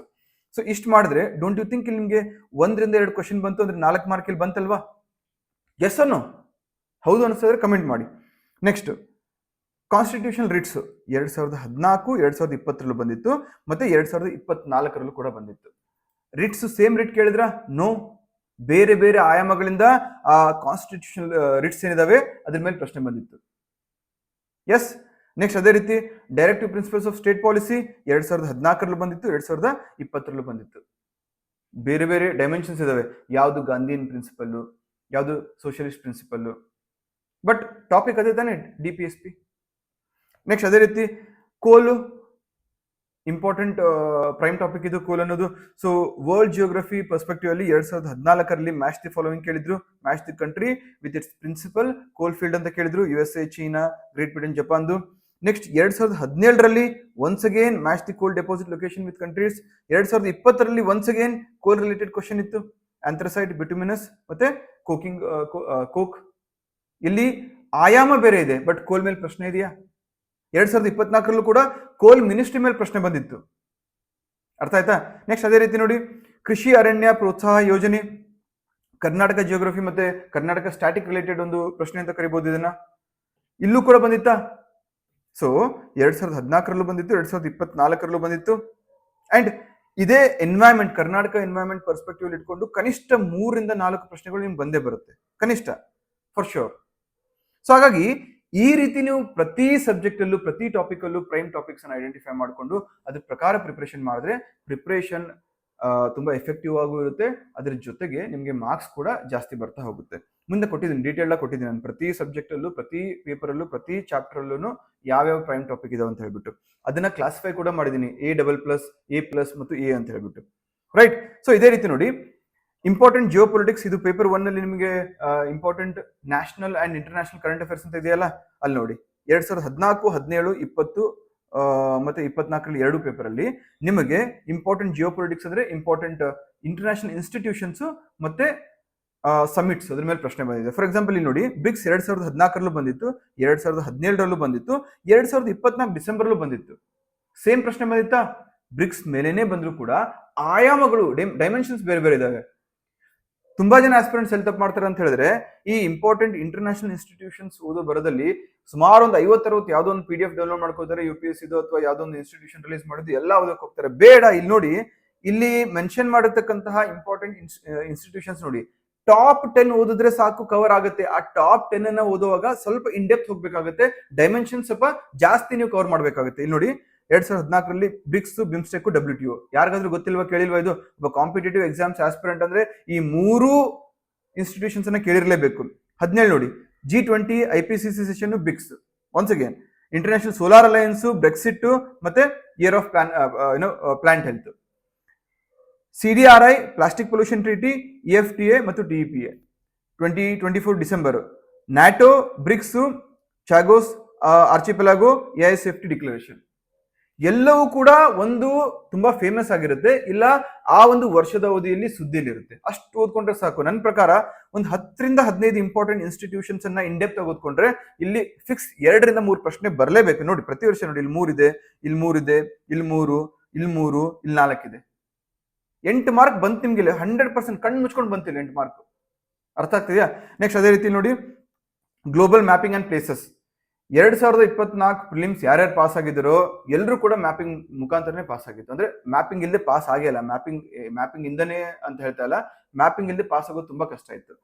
ಸೊ ಇಷ್ಟು ಮಾಡಿದ್ರೆ ಡೋಂಟ್ ಯು ಥಿಂಕ್ ಇಲ್ಲಿ ನಿಮ್ಗೆ 1 ರಿಂದ 2 ಕ್ವಶನ್ ಬಂತು ಅಂದ್ರೆ 4 ಮಾರ್ಕ್ ಇಲ್ಲಿ ಬಂತಲ್ವಾ? ಎಸ್ ಅನ್ನೋ? ಹೌದು ಅನಿಸಿದ್ರೆ ಕಮೆಂಟ್ ಮಾಡಿ. ನೆಕ್ಸ್ಟ್, ಕಾನ್ಸ್ಟಿಟ್ಯೂಷನ್ ರಿಟ್ಸ್ 2014, 2020 ಬಂದಿತ್ತು ಮತ್ತೆ 2024 ಕೂಡ ಬಂದಿತ್ತು. ರಿಟ್ಸ್ ಸೇಮ್ ರಿಟ್ ಕೇಳಿದ್ರ? ನೋ, ಬೇರೆ ಬೇರೆ ಆಯಾಮಗಳಿಂದ ಆ ಕಾನ್ಸ್ಟಿಟ್ಯೂಷನ್ ರಿಟ್ಸ್ ಏನಿದಾವೆ ಅದ್ರ ಮೇಲೆ ಪ್ರಶ್ನೆ ಬಂದಿತ್ತು. ಎಸ್. ನೆಕ್ಸ್ಟ್ ಅದೇ ರೀತಿ directive principles of state policy 2014 ಬಂದಿತ್ತು, 2020 ಬಂದಿತ್ತು. ಬೇರೆ ಬೇರೆ ಡೈಮೆನ್ಷನ್ಸ್ ಇದಾವೆ, ಯಾವುದು ಗಾಂಧಿಯನ್ ಪ್ರಿನ್ಸಿಪಲ್, ಯಾವುದು ಸೋಷಿಯಲಿಸ್ಟ್ ಪ್ರಿನ್ಸಿಪಲ್, ಬಟ್ ಟಾಪಿಕ್ ಅದೇ ತಾನೇ, DPSP. ನೆಕ್ಸ್ಟ್ ಅದೇ ರೀತಿ ಕೋಲ್, ಇಂಪಾರ್ಟೆಂಟ್ ಪ್ರೈಮ್ ಟಾಪಿಕ್ ಇದು ಕೋಲ್ ಅನ್ನೋದು. ಸೊ ವರ್ಲ್ಡ್ ಜಿಯೋಗ್ರಫಿ ಪರ್ಸ್ಪೆಕ್ಟಿವ್ ಅಲ್ಲಿ 2014 ಮ್ಯಾಚ್ ದಿ ಫಾಲೋವಿಂಗ್ ಕೇಳಿದ್ರು. Match the country with its principal coal field ಅಂತ ಕೇಳಿದ್ರು, USA, ಚೀನಾ, ಗ್ರೇಟ್ ಬ್ರಿಟನ್, ಜಪಾನ್ದು. Next 2017 once again match the coal deposit location with countries. 2020 once again coal related question ಇತ್ತು, anthracite, bituminous ಮತ್ತೆ coke. ಇಲ್ಲಿ ಆಯಾಮ ಬೇರೆ ಇದೆ, ಬಟ್ ಕೋಲ್ ಮೇಲೆ ಪ್ರಶ್ನೆ ಇದೆಯಾ? 2024 ಕೂಡ ಕೋಲ್ ಮಿನಿಸ್ಟ್ರಿ ಮೇಲೆ ಪ್ರಶ್ನೆ ಬಂದಿತ್ತು. ಅರ್ಥ ಆಯ್ತಾ? ನೆಕ್ಸ್ಟ್ ಅದೇ ರೀತಿ ನೋಡಿ, ಕೃಷಿ ಅರಣ್ಯ ಪ್ರೋತ್ಸಾಹ ಯೋಜನೆ, ಕರ್ನಾಟಕ ಜಿಯೋಗ್ರಫಿ ಮತ್ತೆ ಕರ್ನಾಟಕ ಸ್ಟ್ಯಾಟಿಕ್ ರಿಲೇಟೆಡ್ ಒಂದು ಪ್ರಶ್ನೆ ಅಂತ ಕರಿಬಹುದು ಇದನ್ನ. ಇಲ್ಲೂ ಕೂಡ ಬಂದಿತ್ತಾ? ಸೊ 2014 ಬಂದಿತ್ತು, 2024 ಬಂದಿತ್ತು. ಅಂಡ್ ಇದೇ ಎನ್ವೈರನ್ಮೆಂಟ್, ಕರ್ನಾಟಕ ಎನ್ವೈರನ್ಮೆಂಟ್ ಪರ್ಸ್ಪೆಕ್ಟಿವ್ ಇಟ್ಕೊಂಡು ಕನಿಷ್ಠ 3 ರಿಂದ 4 ಪ್ರಶ್ನೆಗಳು ನಿಮ್ಗೆ ಬಂದೇ ಬರುತ್ತೆ, ಕನಿಷ್ಠ, ಫಾರ್ ಶೋರ್. ಸೊ ಹಾಗಾಗಿ ಈ ರೀತಿ ನೀವು ಪ್ರತಿ ಸಬ್ಜೆಕ್ಟ್ ಅಲ್ಲೂ ಪ್ರತಿ ಟಾಪಿಕ್ ಅಲ್ಲೂ ಪ್ರೈಮ್ ಟಾಪಿಕ್ಸ್ ಅನ್ನು ಐಡೆಂಟಿಫೈ ಮಾಡಿಕೊಂಡು ಅದ್ರ ಪ್ರಕಾರ ಪ್ರಿಪರೇಷನ್ ಮಾಡಿದ್ರೆ ಪ್ರಿಪರೇಷನ್ ತುಂಬಾ ಎಫೆಕ್ಟಿವ್ ಆಗೂ ಇರುತ್ತೆ. ಅದ್ರ ಜೊತೆಗೆ ನಿಮಗೆ ಮಾರ್ಕ್ಸ್ ಕೂಡ ಜಾಸ್ತಿ ಬರ್ತಾ ಹೋಗುತ್ತೆ. ಮುಂದೆ ಕೊಟ್ಟಿದ್ದೀನಿ, ಡೀಟೇಲ್ ಆಗಿ ಕೊಟ್ಟಿದ್ದೀನಿ ನಾನು, ಪ್ರತಿ ಸಬ್ಜೆಕ್ಟ್ ಅಲ್ಲೂ ಪ್ರತಿ ಪೇಪರ್ ಅಲ್ಲೂ ಪ್ರತಿ ಚಾಪ್ಟರ್ ಅಲ್ಲೂ ಯಾವ್ಯಾವ ಪ್ರೈಮ್ ಟಾಪಿಕ್ ಇದಾವೆ ಅಂತ ಹೇಳ್ಬಿಟ್ಟು ಅದನ್ನ ಕ್ಲಾಸಿಫೈ ಕೂಡ ಮಾಡಿದ್ದೀನಿ, A++, A+ ಮತ್ತು A ಅಂತ ಹೇಳ್ಬಿಟ್ಟು, ರೈಟ್. ಸೊ ಇದೇ ರೀತಿ ನೋಡಿ, ಇಂಪಾರ್ಟೆಂಟ್ ಜಿಯೋ ಪೊಲಿಟಿಕ್ಸ್, ಇದು ಪೇಪರ್ 1 ಅಲ್ಲಿ ನಿಮಗೆ important national and international current affairs ಅಂತ ಇದೆಯಲ್ಲ, ಅಲ್ಲಿ ನೋಡಿ 2014, 17, 20 ಮತ್ತೆ 24 ಎರಡು ಪೇಪರ್ ಅಲ್ಲಿ ನಿಮಗೆ ಇಂಪಾರ್ಟೆಂಟ್ ಜಿಯೋ ಪೊಲಿಟಿಕ್ಸ್ ಅಂದ್ರೆ ಇಂಪಾರ್ಟೆಂಟ್ ಇಂಟರ್ನ್ಯಾಷನಲ್ ಇನ್ಸ್ಟಿಟ್ಯೂಷನ್ಸ್ ಮತ್ತೆ ಸಮಿಟ್ಸ್ ಅದ್ರ ಮೇಲೆ ಪ್ರಶ್ನೆ ಬಂದಿದೆ. ಫಾರ್ ಎಕ್ಸಾಂಪಲ್ ಇಲ್ಲಿ ನೋಡಿ, ಬ್ರಿಕ್ಸ್ 2014 ಬಂದಿತ್ತು, 2017 ಬಂದಿತ್ತು, 2024 ಡಿಸೆಂಬರ್ ಬಂದಿತ್ತು. ಸೇಮ್ ಪ್ರಶ್ನೆ ಬಂದಿತ್ತಾ? ಬ್ರಿಕ್ಸ್ ಮೇಲೇನೆ ಬಂದ್ರು ಕೂಡ ಆಯಾಮಗಳು, ಡೈಮೆನ್ಷನ್ಸ್ ಬೇರೆ ಬೇರೆ ಇದಾವೆ. ತುಂಬಾ ಜನ ಆಸ್ಪಿರೆಂಟ್ಸ್ ಎಲ್ಲಿ ತಪ್ಪು ಮಾಡ್ತಾರೆ ಅಂತ ಹೇಳಿದ್ರೆ, ಈ ಇಂಪಾರ್ಟೆಂಟ್ ಇಂಟರ್ನ್ಯಾಷನಲ್ ಇನ್ಸ್ಟಿಟ್ಯೂಷನ್ಸ್ ಓದೋ ಬರೋದಲ್ಲಿ ಸುಮಾರು ಒಂದು 50-60 ಯಾವ್ದೋ ಒಂದು PDF ಡೌನ್ಲೋಡ್ ಮಾಡ್ಕೋತಾರೆ, UPSC ಅಥವಾ ಯಾವ್ದೋ ಒಂದು ಇನ್ಸ್ಟಿಟ್ಯೂಷನ್ ರಿಲೀಸ್ ಮಾಡಿದ್ದು ಎಲ್ಲ ಓದಕ್ಕೆ ಹೋಗ್ತಾರೆ. ಬೇಡ, ಇಲ್ಲಿ ನೋಡಿ, ಇಲ್ಲಿ ಮೆನ್ಷನ್ ಮಾಡಿರ್ತಕ್ಕಂತಹ ಇಂಪಾರ್ಟೆಂಟ್ ಇನ್ಸ್ಟಿಟ್ಯೂಷನ್ಸ್ ನೋಡಿ, ಟಾಪ್ 10 ಓದಿದ್ರೆ ಸಾಕು, ಕವರ್ ಆಗುತ್ತೆ. ಆ ಟಾಪ್ 10 ಅನ್ನ ಓದುವಾಗ ಸ್ವಲ್ಪ ಇನ್ ಡೆಪ್ತ್ ಹೋಗ್ಬೇಕಾಗುತ್ತೆ, ಡೈಮೆನ್ಷನ್ ಸ್ವಲ್ಪ ಜಾಸ್ತಿ ನೀವು ಕವರ್ ಮಾಡ್ಬೇಕಾಗುತ್ತೆ. ಇಲ್ಲಿ ನೋಡಿ, 2014 ಬ್ರಿಕ್ಸ್, ಬಿಮ್ಸ್ಟೆಕ್, WTO. ಯಾರಿಗಾದ್ರೂ ಗೊತ್ತಿಲ್ವಾ, ಕೇಳಿಲ್ವಾ? ಇದು ಒಬ್ಬ ಕಾಂಪಿಟೇಟಿವ್ ಎಕ್ಸಾಮ್ಸ್ ಆಸ್ಪಿರೆಂಟ್ ಅಂದ್ರೆ ಈ 3 ಇನ್ಸ್ಟಿಟ್ಯೂಷನ್ಸ್ ಅನ್ನ ಕೇಳಿರ್ಲೇಬೇಕು. 17 ನೋಡಿ, G20, IPCC session, BRICS. Once again International Solar Alliance, Brexit ಮತ್ತೆ year of plant health. CDRI, plastic pollution treaty, EFTA ಮತ್ತು TEPA 2024 December. NATO, BRICS, Chagos Archipelago, AI safety declaration. ಎಲ್ಲವೂ ಕೂಡ ಒಂದು ತುಂಬಾ ಫೇಮಸ್ ಆಗಿರುತ್ತೆ, ಇಲ್ಲ ಆ ಒಂದು ವರ್ಷದ ಅವಧಿಯಲ್ಲಿ ಸುದ್ದಿಲಿರುತ್ತೆ. ಅಷ್ಟು ಓದ್ಕೊಂಡ್ರೆ ಸಾಕು. ನನ್ನ ಪ್ರಕಾರ ಒಂದು 10 ರಿಂದ 15 ಇಂಪಾರ್ಟೆಂಟ್ ಇನ್ಸ್ಟಿಟ್ಯೂಷನ್ಸ್ ಅನ್ನ ಇನ್ ಡೆಪ್ತ್ ಆಗಿ ಓದ್ಕೊಂಡ್ರೆ ಇಲ್ಲಿ ಫಿಕ್ಸ್ 2 ರಿಂದ 3 ಪ್ರಶ್ನೆ ಬರಲೇಬೇಕು. ನೋಡಿ, ಪ್ರತಿ ವರ್ಷ ನೋಡಿ, ಇಲ್ಲಿ 3 ಇದೆ, ಇಲ್ಲಿ 3 ಇದೆ, ಇಲ್ಲಿ 3, ಇಲ್ಲಿ 3, ಇಲ್ಲಿ 4 ಇದೆ. 8 ಮಾರ್ಕ್ ಬಂತು ನಿಮ್ಗೆ, 100% ಕಣ್ಣು ಮುಚ್ಕೊಂಡು ಬಂತಿಲ್ಲ 8 ಮಾರ್ಕ್. ಅರ್ಥ ಆಗ್ತಿದೆಯಾ? ನೆಕ್ಸ್ಟ್ ಅದೇ ರೀತಿ ನೋಡಿ, global mapping and places 2024 prelims ಯಾರ್ಯಾರು ಪಾಸ್ ಆಗಿದ್ದಾರೋ ಎಲ್ಲರೂ ಕೂಡ ಮ್ಯಾಪಿಂಗ್ ಮುಖಾಂತರನೇ ಪಾಸ್ ಆಗಿತ್ತು. ಅಂದ್ರೆ ಮ್ಯಾಪಿಂಗ್ ಇಲ್ಲದೆ ಪಾಸ್ ಆಗಿಲ್ಲ. ಮ್ಯಾಪಿಂಗ್ ಇಂದನೇ ಅಂತ ಹೇಳ್ತಾ ಇಲ್ಲ, ಮ್ಯಾಪಿಂಗ್ ಇಲ್ಲದೆ ಪಾಸ್ ಆಗೋದು ತುಂಬಾ ಕಷ್ಟ ಇತ್ತು.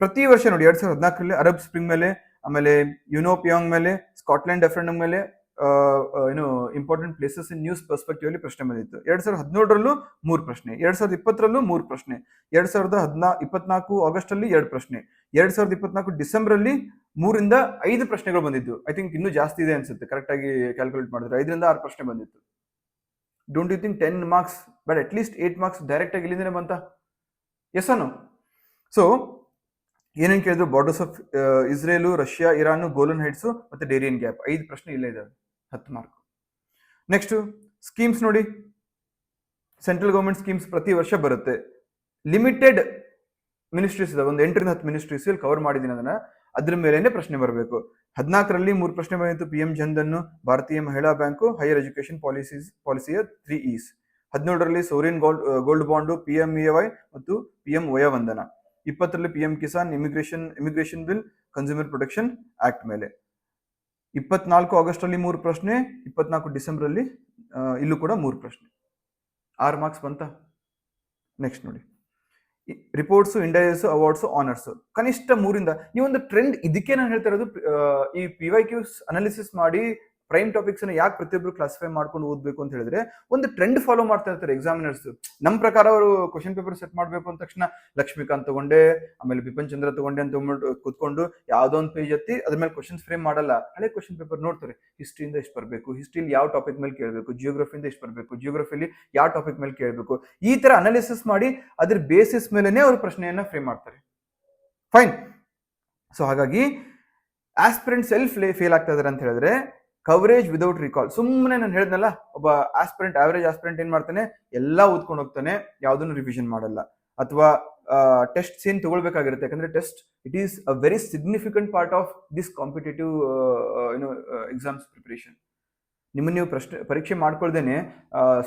ಪ್ರತಿ ವರ್ಷ ನೋಡಿ 2014ರಲ್ಲಿ ಅರಬ್ ಸ್ಪ್ರಿಂಗ್ ಮೇಲೆ, ಆಮೇಲೆ ಯುನೋಪಿಯಾಂಗ್ ಮೇಲೆ, ಸ್ಕಾಟ್ಲೆಂಡ್ ರೆಫರೆಂಡಮ್ ಮೇಲೆ ಏನು important places in news perspective ಅಲ್ಲಿ ಪ್ರಶ್ನೆ ಬಂದಿತ್ತು. 2017ರಲ್ಲೂ 3 ಪ್ರಶ್ನೆ, 2020ರಲ್ಲೂ 3 ಪ್ರಶ್ನೆ, 2024 ಆಗಸ್ಟ್ ಅಲ್ಲಿ 2 ಪ್ರಶ್ನೆ, 2024 ಡಿಸೆಂಬರ್ ಅಲ್ಲಿ 3ರಿಂದ 5 ಪ್ರಶ್ನೆಗಳು ಬಂದಿದ್ದು. ಐ ಥಿಂಕ್ ಇನ್ನೂ ಜಾಸ್ತಿ ಇದೆ ಅನ್ಸುತ್ತೆ, ಕರೆಕ್ಟ್ ಆಗಿ ಕ್ಯಾಲ್ಕುಲೇಟ್ ಮಾಡಿದ್ರೆ 5ರಿಂದ 6 ಪ್ರಶ್ನೆ ಬಂದಿತ್ತು. Don't you think 10 marks but at least 8 marks direct ಆಗಿ ಇಲ್ಲಿಂದನೇ ಬಂತ? ಎಸ್ ಅನು? ಸೊ ಏನೇನು ಕೇಳಿದ್ರು, borders of Israel, Russia, Iran, Golan Heights ಮತ್ತೆ ಡೇರಿಯನ್ ಗ್ಯಾಪ್, 5 ಪ್ರಶ್ನೆ ಇಲ್ಲೇ ಇದಾವೆ, 10 ಮಾರ್ಕ್. ನೆಕ್ಸ್ಟ್ ಸ್ಕೀಮ್ಸ್ ನೋಡಿ, ಸೆಂಟ್ರಲ್ ಗೌರ್ಮೆಂಟ್ ಸ್ಕೀಮ್ಸ್ ಪ್ರತಿ ವರ್ಷ ಬರುತ್ತೆ. ಲಿಮಿಟೆಡ್ ಮಿನಿಸ್ಟ್ರೀಸ್ ಇದಾವೆ, ಒಂದು 8ರಿಂದ 10 ಮಿನಿಸ್ಟ್ರೀಸ್ ಕವರ್ ಮಾಡಿದ್ದೀನಿ ಅದನ್ನ, ಅದ್ರ ಮೇಲೇನೆ ಪ್ರಶ್ನೆ ಬರಬೇಕು. 14ರಲ್ಲಿ 3 ಪ್ರಶ್ನೆ ಬಂದಿತ್ತು, PM ಜನ್ಧನ್, ಭಾರತೀಯ ಮಹಿಳಾ ಬ್ಯಾಂಕು, ಹೈಯರ್ ಎಜುಕೇಶನ್ ಪಾಲಿಸಿಯ 3 E's. 17ರಲ್ಲಿ ಸೋರಿಯನ್ ಗೋಲ್ಡ್ ಬಾಂಡು, PMEY ಮತ್ತು PM ವಯ ವಂದನ. 20ರಲ್ಲಿ PM Kisan, immigration bill, consumer protection act ಮೇಲೆ. 24 ಆಗಸ್ಟ್ ಅಲ್ಲಿ 3 ಪ್ರಶ್ನೆ, 24 ಡಿಸೆಂಬರ್ ಅಲ್ಲಿ ಇಲ್ಲೂ ಕೂಡ 3 ಪ್ರಶ್ನೆ, 6 ಮಾರ್ಕ್ಸ್ ಬಂತ. ನೆಕ್ಸ್ಟ್ ನೋಡಿ, ರಿಪೋರ್ಟ್ಸ್, ಇಂಡೈಸ್, ಅವಾರ್ಡ್ಸ್, ಆನರ್ಸ್ ಕನಿಷ್ಠ 3ರಿಂದ. ನೀವೊಂದು ಟ್ರೆಂಡ್, ಇದಕ್ಕೆ ನಾನು ಹೇಳ್ತಾ ಇರೋದು, ಈ PYQs ಅನಾಲಿಸಿಸ್ ಮಾಡಿ ಪ್ರೈಮ್ ಟಾಪಿಕ್ಸ್ ಅನ್ನ ಯಾಕೆ ಪ್ರತಿಯೊಬ್ಬರು ಕ್ಲಾಸಿಫೈ ಮಾಡ್ಕೊಂಡು ಓದಬೇಕು ಅಂತ ಹೇಳಿದ್ರೆ, ಒಂದು ಟ್ರೆಂಡ್ ಫಾಲೋ ಮಾಡ್ತಾ ಇರ್ತಾರೆ ಎಕ್ಸಾಮಿನರ್ಸ್. ನಮ್ಮ ಪ್ರಕಾರ ಅವರು ಕ್ವಶನ್ ಪೇಪರ್ ಸೆಟ್ ಮಾಡಬೇಕು ಅಂದ ತಕ್ಷಣ ಲಕ್ಷ್ಮೀಕಾಂತ್ ತಗೊಂಡೆ, ಆಮೇಲೆ ಬಿಪಿನ್ ಚಂದ್ರ ತಗೊಂಡೆ ಅಂತ ಕೂತ್ಕೊಂಡು ಯಾವ್ದೋ ಒಂದು ಪೇಜ್ ಎತ್ತಿ ಅದ್ರ ಮೇಲೆ ಕ್ವಶನ್ಸ್ ಫ್ರೇಮ್ ಮಾಡಲ್ಲ. ಹಳೆ ಕ್ವಶನ್ ಪೇಪರ್ ನೋಡ್ತಾರೆ, ಹಿಸ್ಟ್ರಿಯಿಂದ ಎಷ್ಟು ಬರಬೇಕು, ಹಿಸ್ಟ್ರಿಲಿ ಯಾವ ಟಾಪಿಕ್ ಮೇಲೆ ಕೇಳಬೇಕು, ಜಿಯೋಗ್ರಫಿಯಿಂದ ಎಷ್ಟು ಬರಬೇಕು, ಜಿಯೋಗ್ರಫಿಲಿ ಯಾವ ಟಾಪಿಕ್ ಮೇಲೆ ಕೇಳಬೇಕು, ಈ ತರ ಅನಾಲಿಸಿಸ್ ಮಾಡಿ ಅದ್ರ ಬೇಸಿಸ್ ಮೇಲೆನೆ ಅವ್ರ ಪ್ರಶ್ನೆಯನ್ನ ಫ್ರೇಮ್ ಮಾಡ್ತಾರೆ. ಫೈನ್. ಸೊ ಹಾಗಾಗಿ ಆಸ್ಪಿರೆಂಟ್ ಸೆಲ್ಫ್ ಫೇಲ್ ಆಗ್ತಾ ಇದಾರೆ ಅಂತ ಹೇಳಿದ್ರೆ, ಕವರೇಜ್ ವಿದೌಟ್ ರಿಕಾಲ್. ಸುಮ್ಮನೆ ನಾನು ಹೇಳಿದ್ನಲ್ಲ, ಒಬ್ಬ ಆಸ್ಪಿರೆಂಟ್, ಆವರೇಜ್ ಆಸ್ಪಿರೆಂಟ್ ಏನ್ ಮಾಡ್ತಾನೆ, ಎಲ್ಲ ಓದ್ಕೊಂಡು ಹೋಗ್ತಾನೆ, ಯಾವ್ದನ್ನು ರಿವಿಷನ್ ಮಾಡಲ್ಲ. ಅಥವಾ ಟೆಸ್ಟ್ ಏನ್ ತಗೊಳ್ಬೇಕಾಗಿರುತ್ತೆ, ಯಾಕಂದ್ರೆ test it is a very significant part of this competitive exams preparation. ನಿಮ್ಮನ್ನ ನೀವು ಪರೀಕ್ಷೆ ಮಾಡ್ಕೊಳ್ದೇನೆ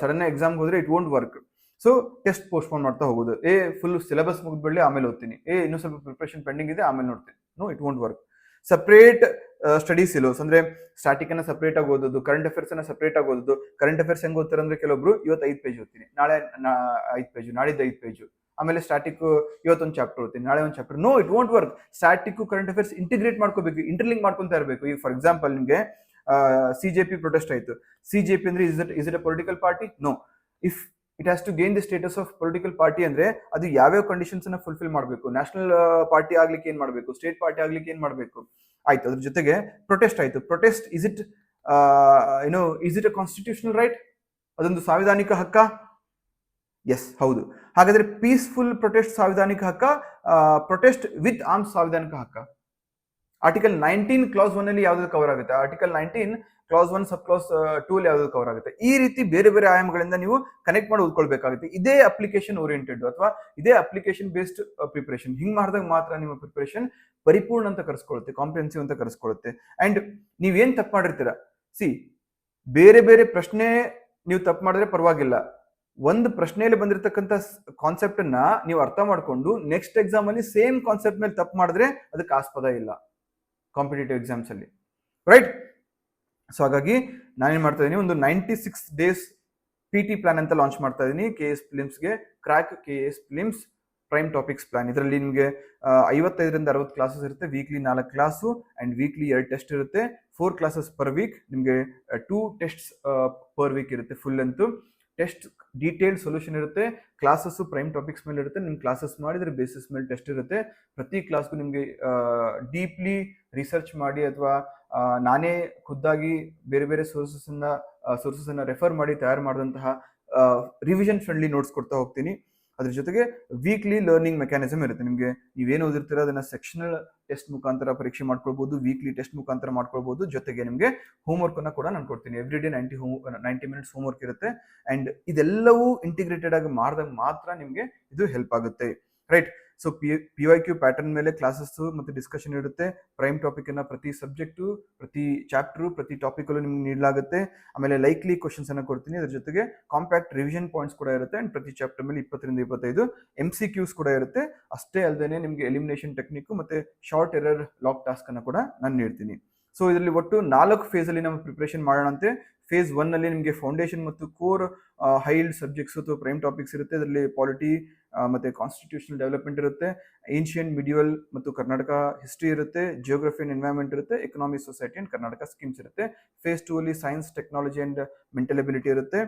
ಸಡನ್ ಎಕ್ಸಾಮ್ಗೆ ಹೋದ್ರೆ it won't work. So test postpone ಮಾಡ್ತಾ ಹೋಗೋದು, ಫುಲ್ ಸಿಲೆಬಸ್ ಮುಗಿದ್ಬಿಡ್ಲಿ ಆಮೇಲೆ ಓದ್ತೀನಿ, ಇನ್ನೂ ಸ್ವಲ್ಪ ಪ್ರಿಪರೇಷನ್ ಪೆಂಡಿಂಗ್ ಇದೆ ಆಮೇಲೆ ನೋಡ್ತೀನಿ. No, it won't work. Separate study silos, ಅಂದ್ರೆ ಸ್ಟಾಟಿಕ್ ಅನ್ನ ಸಪ್ರೇಟ್ ಆಗಿ ಓದೋದು, ಕರೆಂಟ್ ಅಫೇರ್ಸ್ ಅನ್ನ ಸಪ್ರೇಟ್ ಆಗಿ ಓದೋದು. ಕರೆಂಟ್ ಅಫೇರ್ಸ್ ಹೆಂಗ್ ಓದ್ತಾರೆ ಅಂದ್ರೆ, ಕೆಲವೊಬ್ರು ಇವತ್ತು 5 ಪೇಜ್ ಓದ್ತೀನಿ, ನಾಳೆ 5 ಪೇಜ್, ನಾಳಿದ್ದು 5 ಪೇಜ್, ಆಮೇಲೆ ಸ್ಟಾಟಿಕ್ ಇವತ್ತೊಂದು ಚಾಪ್ಟರ್ ಓದ್ತೀನಿ, ನಾಳೆ ಒಂದು chapter. No, it won't work. Static current affairs integrate ಮಾಡ್ಕೋಬೇಕು, ಇಂಟರ್ಲಿಂಕ್ ಮಾಡ್ಕೊಂತಾ ಇರಬೇಕು. ಈಗ ಫಾರ್ ಎಕ್ಸಾಂಪಲ್ ನಿಮ್ಗೆ CJP ಪ್ರೊಟೆಸ್ಟ್ ಆಯ್ತು. CJP ಅಂದ್ರೆ is it a political party? No. If it has to gain the status of political party ಅಂದ್ರೆ ಅದು ಯಾವ್ಯಾವ ಕಂಡೀಷನ್ಸ್ ಅನ್ನ ಫುಲ್ಫಿಲ್ ಮಾಡಬೇಕು, ನ್ಯಾಷನಲ್ ಪಾರ್ಟಿ ಆಗ್ಲಿಕ್ಕೆ ಏನ್ ಮಾಡಬೇಕು, ಸ್ಟೇಟ್ ಪಾರ್ಟಿ ಆಗ್ಲಿಕ್ಕೆ ಏನ್ ಮಾಡಬೇಕು, ಆಯ್ತು. ಅದ್ರ ಜೊತೆಗೆ ಪ್ರೊಟೆಸ್ಟ್ ಆಯ್ತು. Protest is it a constitutional right? ಅದೊಂದು ಸಾಂವಿಧಾನಿಕ ಹಕ್ಕ? ಎಸ್, ಹೌದು. ಹಾಗಾದ್ರೆ ಪೀಸ್ಫುಲ್ ಪ್ರೊಟೆಸ್ಟ್ ಸಾಂವಿಧಾನಿಕ ಹಕ್ಕ, ಪ್ರೊಟೆಸ್ಟ್ ವಿತ್ ಆರ್ಮ್ಸ್ ಸಾಂವಿಧಾನಿಕ ಹಕ್ಕ? ಆರ್ಟಿಕಲ್ 19 ಕ್ಲಾಸ್ 1 ಅಲ್ಲಿ ಯಾವ್ದು ಕವರ್ ಆಗುತ್ತೆ, ಆರ್ಟಿಕಲ್ 19 ಕ್ಲಾಸ್ 1 ಸಬ್ ಕ್ಲಾಸ್ 2 ಅಲ್ಲಿ ಯಾವ್ದು ಕವರ್ ಆಗುತ್ತೆ. ಈ ರೀತಿ ಬೇರೆ ಬೇರೆ ಆಯಾಮಗಳಿಂದ ನೀವು ಕನೆಕ್ಟ್ ಮಾಡಿ ಓದ್ಕೊಳ್ಬೇಕಾಗುತ್ತೆ. ಇದೇ ಅಪ್ಲಿಕೇಶನ್ ಓರಿಯೆಂಟೆಡ್ ಅಥವಾ ಇದೇ ಅಪ್ಲಿಕೇಶನ್ ಬೇಸ್ಡ್ ಪ್ರಿಪರೇಷನ್. ಹಿಂಗ್ ಮಾಡಿದಾಗ ಮಾತ್ರ ನಿಮ್ಮ ಪ್ರಿಪರೇಷನ್ ಪರಿಪೂರ್ಣ ಅಂತ ಕರೆಸ್ಕೊಳ್ಳುತ್ತೆ, ಕಾಂಪ್ರಿಹೆನ್ಸಿವ್ ಅಂತ ಕರೆಸ್ಕೊಳ್ಳುತ್ತೆ. ಅಂಡ್ ನೀವೇನ್ ತಪ್ಪು ಮಾಡಿರ್ತೀರಾ, ಬೇರೆ ಬೇರೆ ಪ್ರಶ್ನೆ ನೀವು ತಪ್ಪು ಮಾಡಿದ್ರೆ ಪರವಾಗಿಲ್ಲ, ಒಂದು ಪ್ರಶ್ನೆಯಲ್ಲಿ ಬಂದಿರತಕ್ಕಂಥ ಕಾನ್ಸೆಪ್ಟ್ ಅನ್ನ ನೀವು ಅರ್ಥ ಮಾಡ್ಕೊಂಡು ನೆಕ್ಸ್ಟ್ ಎಕ್ಸಾಮ್ ಅಲ್ಲಿ ಸೇಮ್ ಕಾನ್ಸೆಪ್ಟ್ ಮೇಲೆ ತಪ್ಪು ಮಾಡಿದ್ರೆ ಅದಕ್ಕೆ ಆಸ್ಪದ ಇಲ್ಲ ಕಾಂಪಿಟೇಟಿವ್ ಎಕ್ಸಾಮ್ಸ್ ಅಲ್ಲಿ, ರೈಟ್? ಸೊ ಹಾಗಾಗಿ ನಾನೇನ್ ಮಾಡ್ತಾ ಇದೀನಿ, ಒಂದು 96 days PT ಪ್ಲಾನ್ ಅಂತ ಲಾಂಚ್ ಮಾಡ್ತಾ ಇದೀನಿ KS ಫಿಲಿಮ್ಸ್ಗೆ. Crack KS prelims prime topics plan. ಇದರಲ್ಲಿ ನಿಮಗೆ 55ರಿಂದ 60 ಕ್ಲಾಸಸ್ ಇರುತ್ತೆ, weekly 4 class and weekly 2 test ಇರುತ್ತೆ, 4 ಕ್ಲಾಸಸ್ ಪರ್ ವೀಕ್. ನಿಮಗೆ 2 ಟೆಸ್ಟ್ಸ್ ಪರ್ ವೀಕ್ ಇರುತ್ತೆ ಫುಲ್ ಅಂತೂ. ಟೆಸ್ಟ್ ಡೀಟೇಲ್ಡ್ ಸೊಲ್ಯೂಷನ್ ಇರುತ್ತೆ, ಕ್ಲಾಸಸ್ ಪ್ರೈಮ್ ಟಾಪಿಕ್ಸ್ ಮೇಲೆ ಇರುತ್ತೆ, ನಿಮ್ಗೆ ಕ್ಲಾಸಸ್ ಮಾಡಿದ್ರೆ ಬೇಸಿಸ್ ಮೇಲೆ ಟೆಸ್ಟ್ ಇರುತ್ತೆ. ಪ್ರತಿ ಕ್ಲಾಸ್ಗೂ ನಿಮಗೆ ಡೀಪ್ಲಿ ರಿಸರ್ಚ್ ಮಾಡಿ ಅಥವಾ ನಾನೇ ಖುದ್ದಾಗಿ ಬೇರೆ ಬೇರೆ ಸೋರ್ಸಸ್ ಅನ್ನ ರೆಫರ್ ಮಾಡಿ ತಯಾರು ಮಾಡಿದಂತಹ ರಿವಿಷನ್ ಫ್ರೆಂಡ್ಲಿ ನೋಟ್ಸ್ ಕೊಡ್ತಾ ಹೋಗ್ತೀನಿ. ಅದ್ರ ಜೊತೆಗೆ ವೀಕ್ಲಿ ಲರ್ನಿಂಗ್ ಮೆಕ್ಯಾನಿಸಮ್ ಇರುತ್ತೆ. ನಿಮಗೆ ನೀವೇನು ಓದಿರ್ತೀರ ಅದನ್ನ ಸೆಕ್ಷನಲ್ ಟೆಸ್ಟ್ ಮುಖಾಂತರ ಪರೀಕ್ಷೆ ಮಾಡ್ಕೊಳ್ಬಹುದು, ವೀಕ್ಲಿ ಟೆಸ್ಟ್ ಮುಖಾಂತರ ಮಾಡ್ಕೊಳ್ಬಹುದು. ಜೊತೆಗೆ ನಿಮಗೆ ಹೋಮ್ವರ್ಕ್ ಅನ್ನ ಕೂಡ ನಾನು ಕೊಡ್ತೀನಿ. ಎವ್ರಿ ಡೇ 90 ಮಿನಿಟ್ಸ್ ಹೋಮ್ವರ್ಕ್ ಇರುತ್ತೆ. ಅಂಡ್ ಇದೆಲ್ಲವೂ ಇಂಟಿಗ್ರೇಟೆಡ್ ಆಗಿ ಮಾಡಿದಾಗ ಮಾತ್ರ ನಿಮಗೆ ಇದು ಹೆಲ್ಪ್ ಆಗುತ್ತೆ, ರೈಟ್? ಸೊ PYQ ಪ್ಯಾಟರ್ನ್ ಮೇಲೆ ಕ್ಲಾಸಸ್ ಮತ್ತು ಡಿಸ್ಕಷನ್ ಇರುತ್ತೆ. ಪ್ರೈಮ್ ಟಾಪಿಕ್ ಅನ್ನ ಪ್ರತಿ ಸಬ್ಜೆಕ್ಟು, ಪ್ರತಿ ಚಾಪ್ಟರ್, ಪ್ರತಿ ಟಾಪಿಕ್ ಅಲ್ಲೂ ನಿಮ್ಗೆ ನೀಡಲಾಗುತ್ತೆ. ಆಮೇಲೆ ಲೈಕ್ಲಿ ಕ್ವಶನ್ಸ್ ಅನ್ನ ಕೊಡ್ತೀನಿ. ಅದ್ರ ಜೊತೆಗೆ ಕಾಂಪ್ಯಾಕ್ಟ್ ರಿವಿಷನ್ ಪಾಯಿಂಟ್ಸ್ ಕೂಡ ಇರುತ್ತೆ. ಅಂಡ್ ಪ್ರತಿ ಚಾಪ್ಟರ್ ಮೇಲೆ 20-25 MCQs ಕೂಡ ಇರುತ್ತೆ. ಅಷ್ಟೇ ಅಲ್ಲದೆ ನಿಮಗೆ ಎಲಿಮಿನೇಷನ್ ಟೆಕ್ನಿಕ್ ಮತ್ತೆ ಶಾರ್ಟ್ ಎರರ್ ಲಾಕ್ ಟಾಸ್ಕ್ ಅನ್ನ ಕೂಡ ನಾನು ನೀಡ್ತೀನಿ. ಸೊ ಇದರಲ್ಲಿ ಒಟ್ಟು 4 ಫೇಸ್ ಅಲ್ಲಿ ನಾವು ಪ್ರಿಪರೇಷನ್ ಮಾಡೋಣಂತೆ. ಫೇಸ್ 1 ಅಲ್ಲಿ ನಿಮಗೆ ಫೌಂಡೇಶನ್ ಮತ್ತು ಕೋರ್ ಹೈಲ್ಡ್ ಸಬ್ಜೆಕ್ಟ್ಸ್ ಅಥವಾ ಪ್ರೈಮ್ ಟಾಪಿಕ್ಸ್ ಇರುತ್ತೆ. ಇದರಲ್ಲಿ ಪಾಲಿಟಿ ಮತ್ತೆ ಕಾನ್ಸ್ಟಿಟ್ಯೂಷನಲ್ ಡೆವಲಪ್ಮೆಂಟ್ ಇರುತ್ತೆ, ಏನ್ಷಿಯಂಟ್ ಮಿಡಿವಲ್ ಮತ್ತು ಕರ್ನಾಟಕ ಹಿಸ್ಟ್ರಿ ಇರುತ್ತೆ, ಜಿಯೋಗ್ರಫಿ ಅಂಡ್ ಎನ್ವೈರನ್ಮೆಂಟ್ ಇರುತ್ತೆ, economy society and Karnataka schemes ಇರುತ್ತೆ. ಫೇಸ್ 2 ಅಲ್ಲಿ science, technology and mental ability ಇರುತ್ತೆ.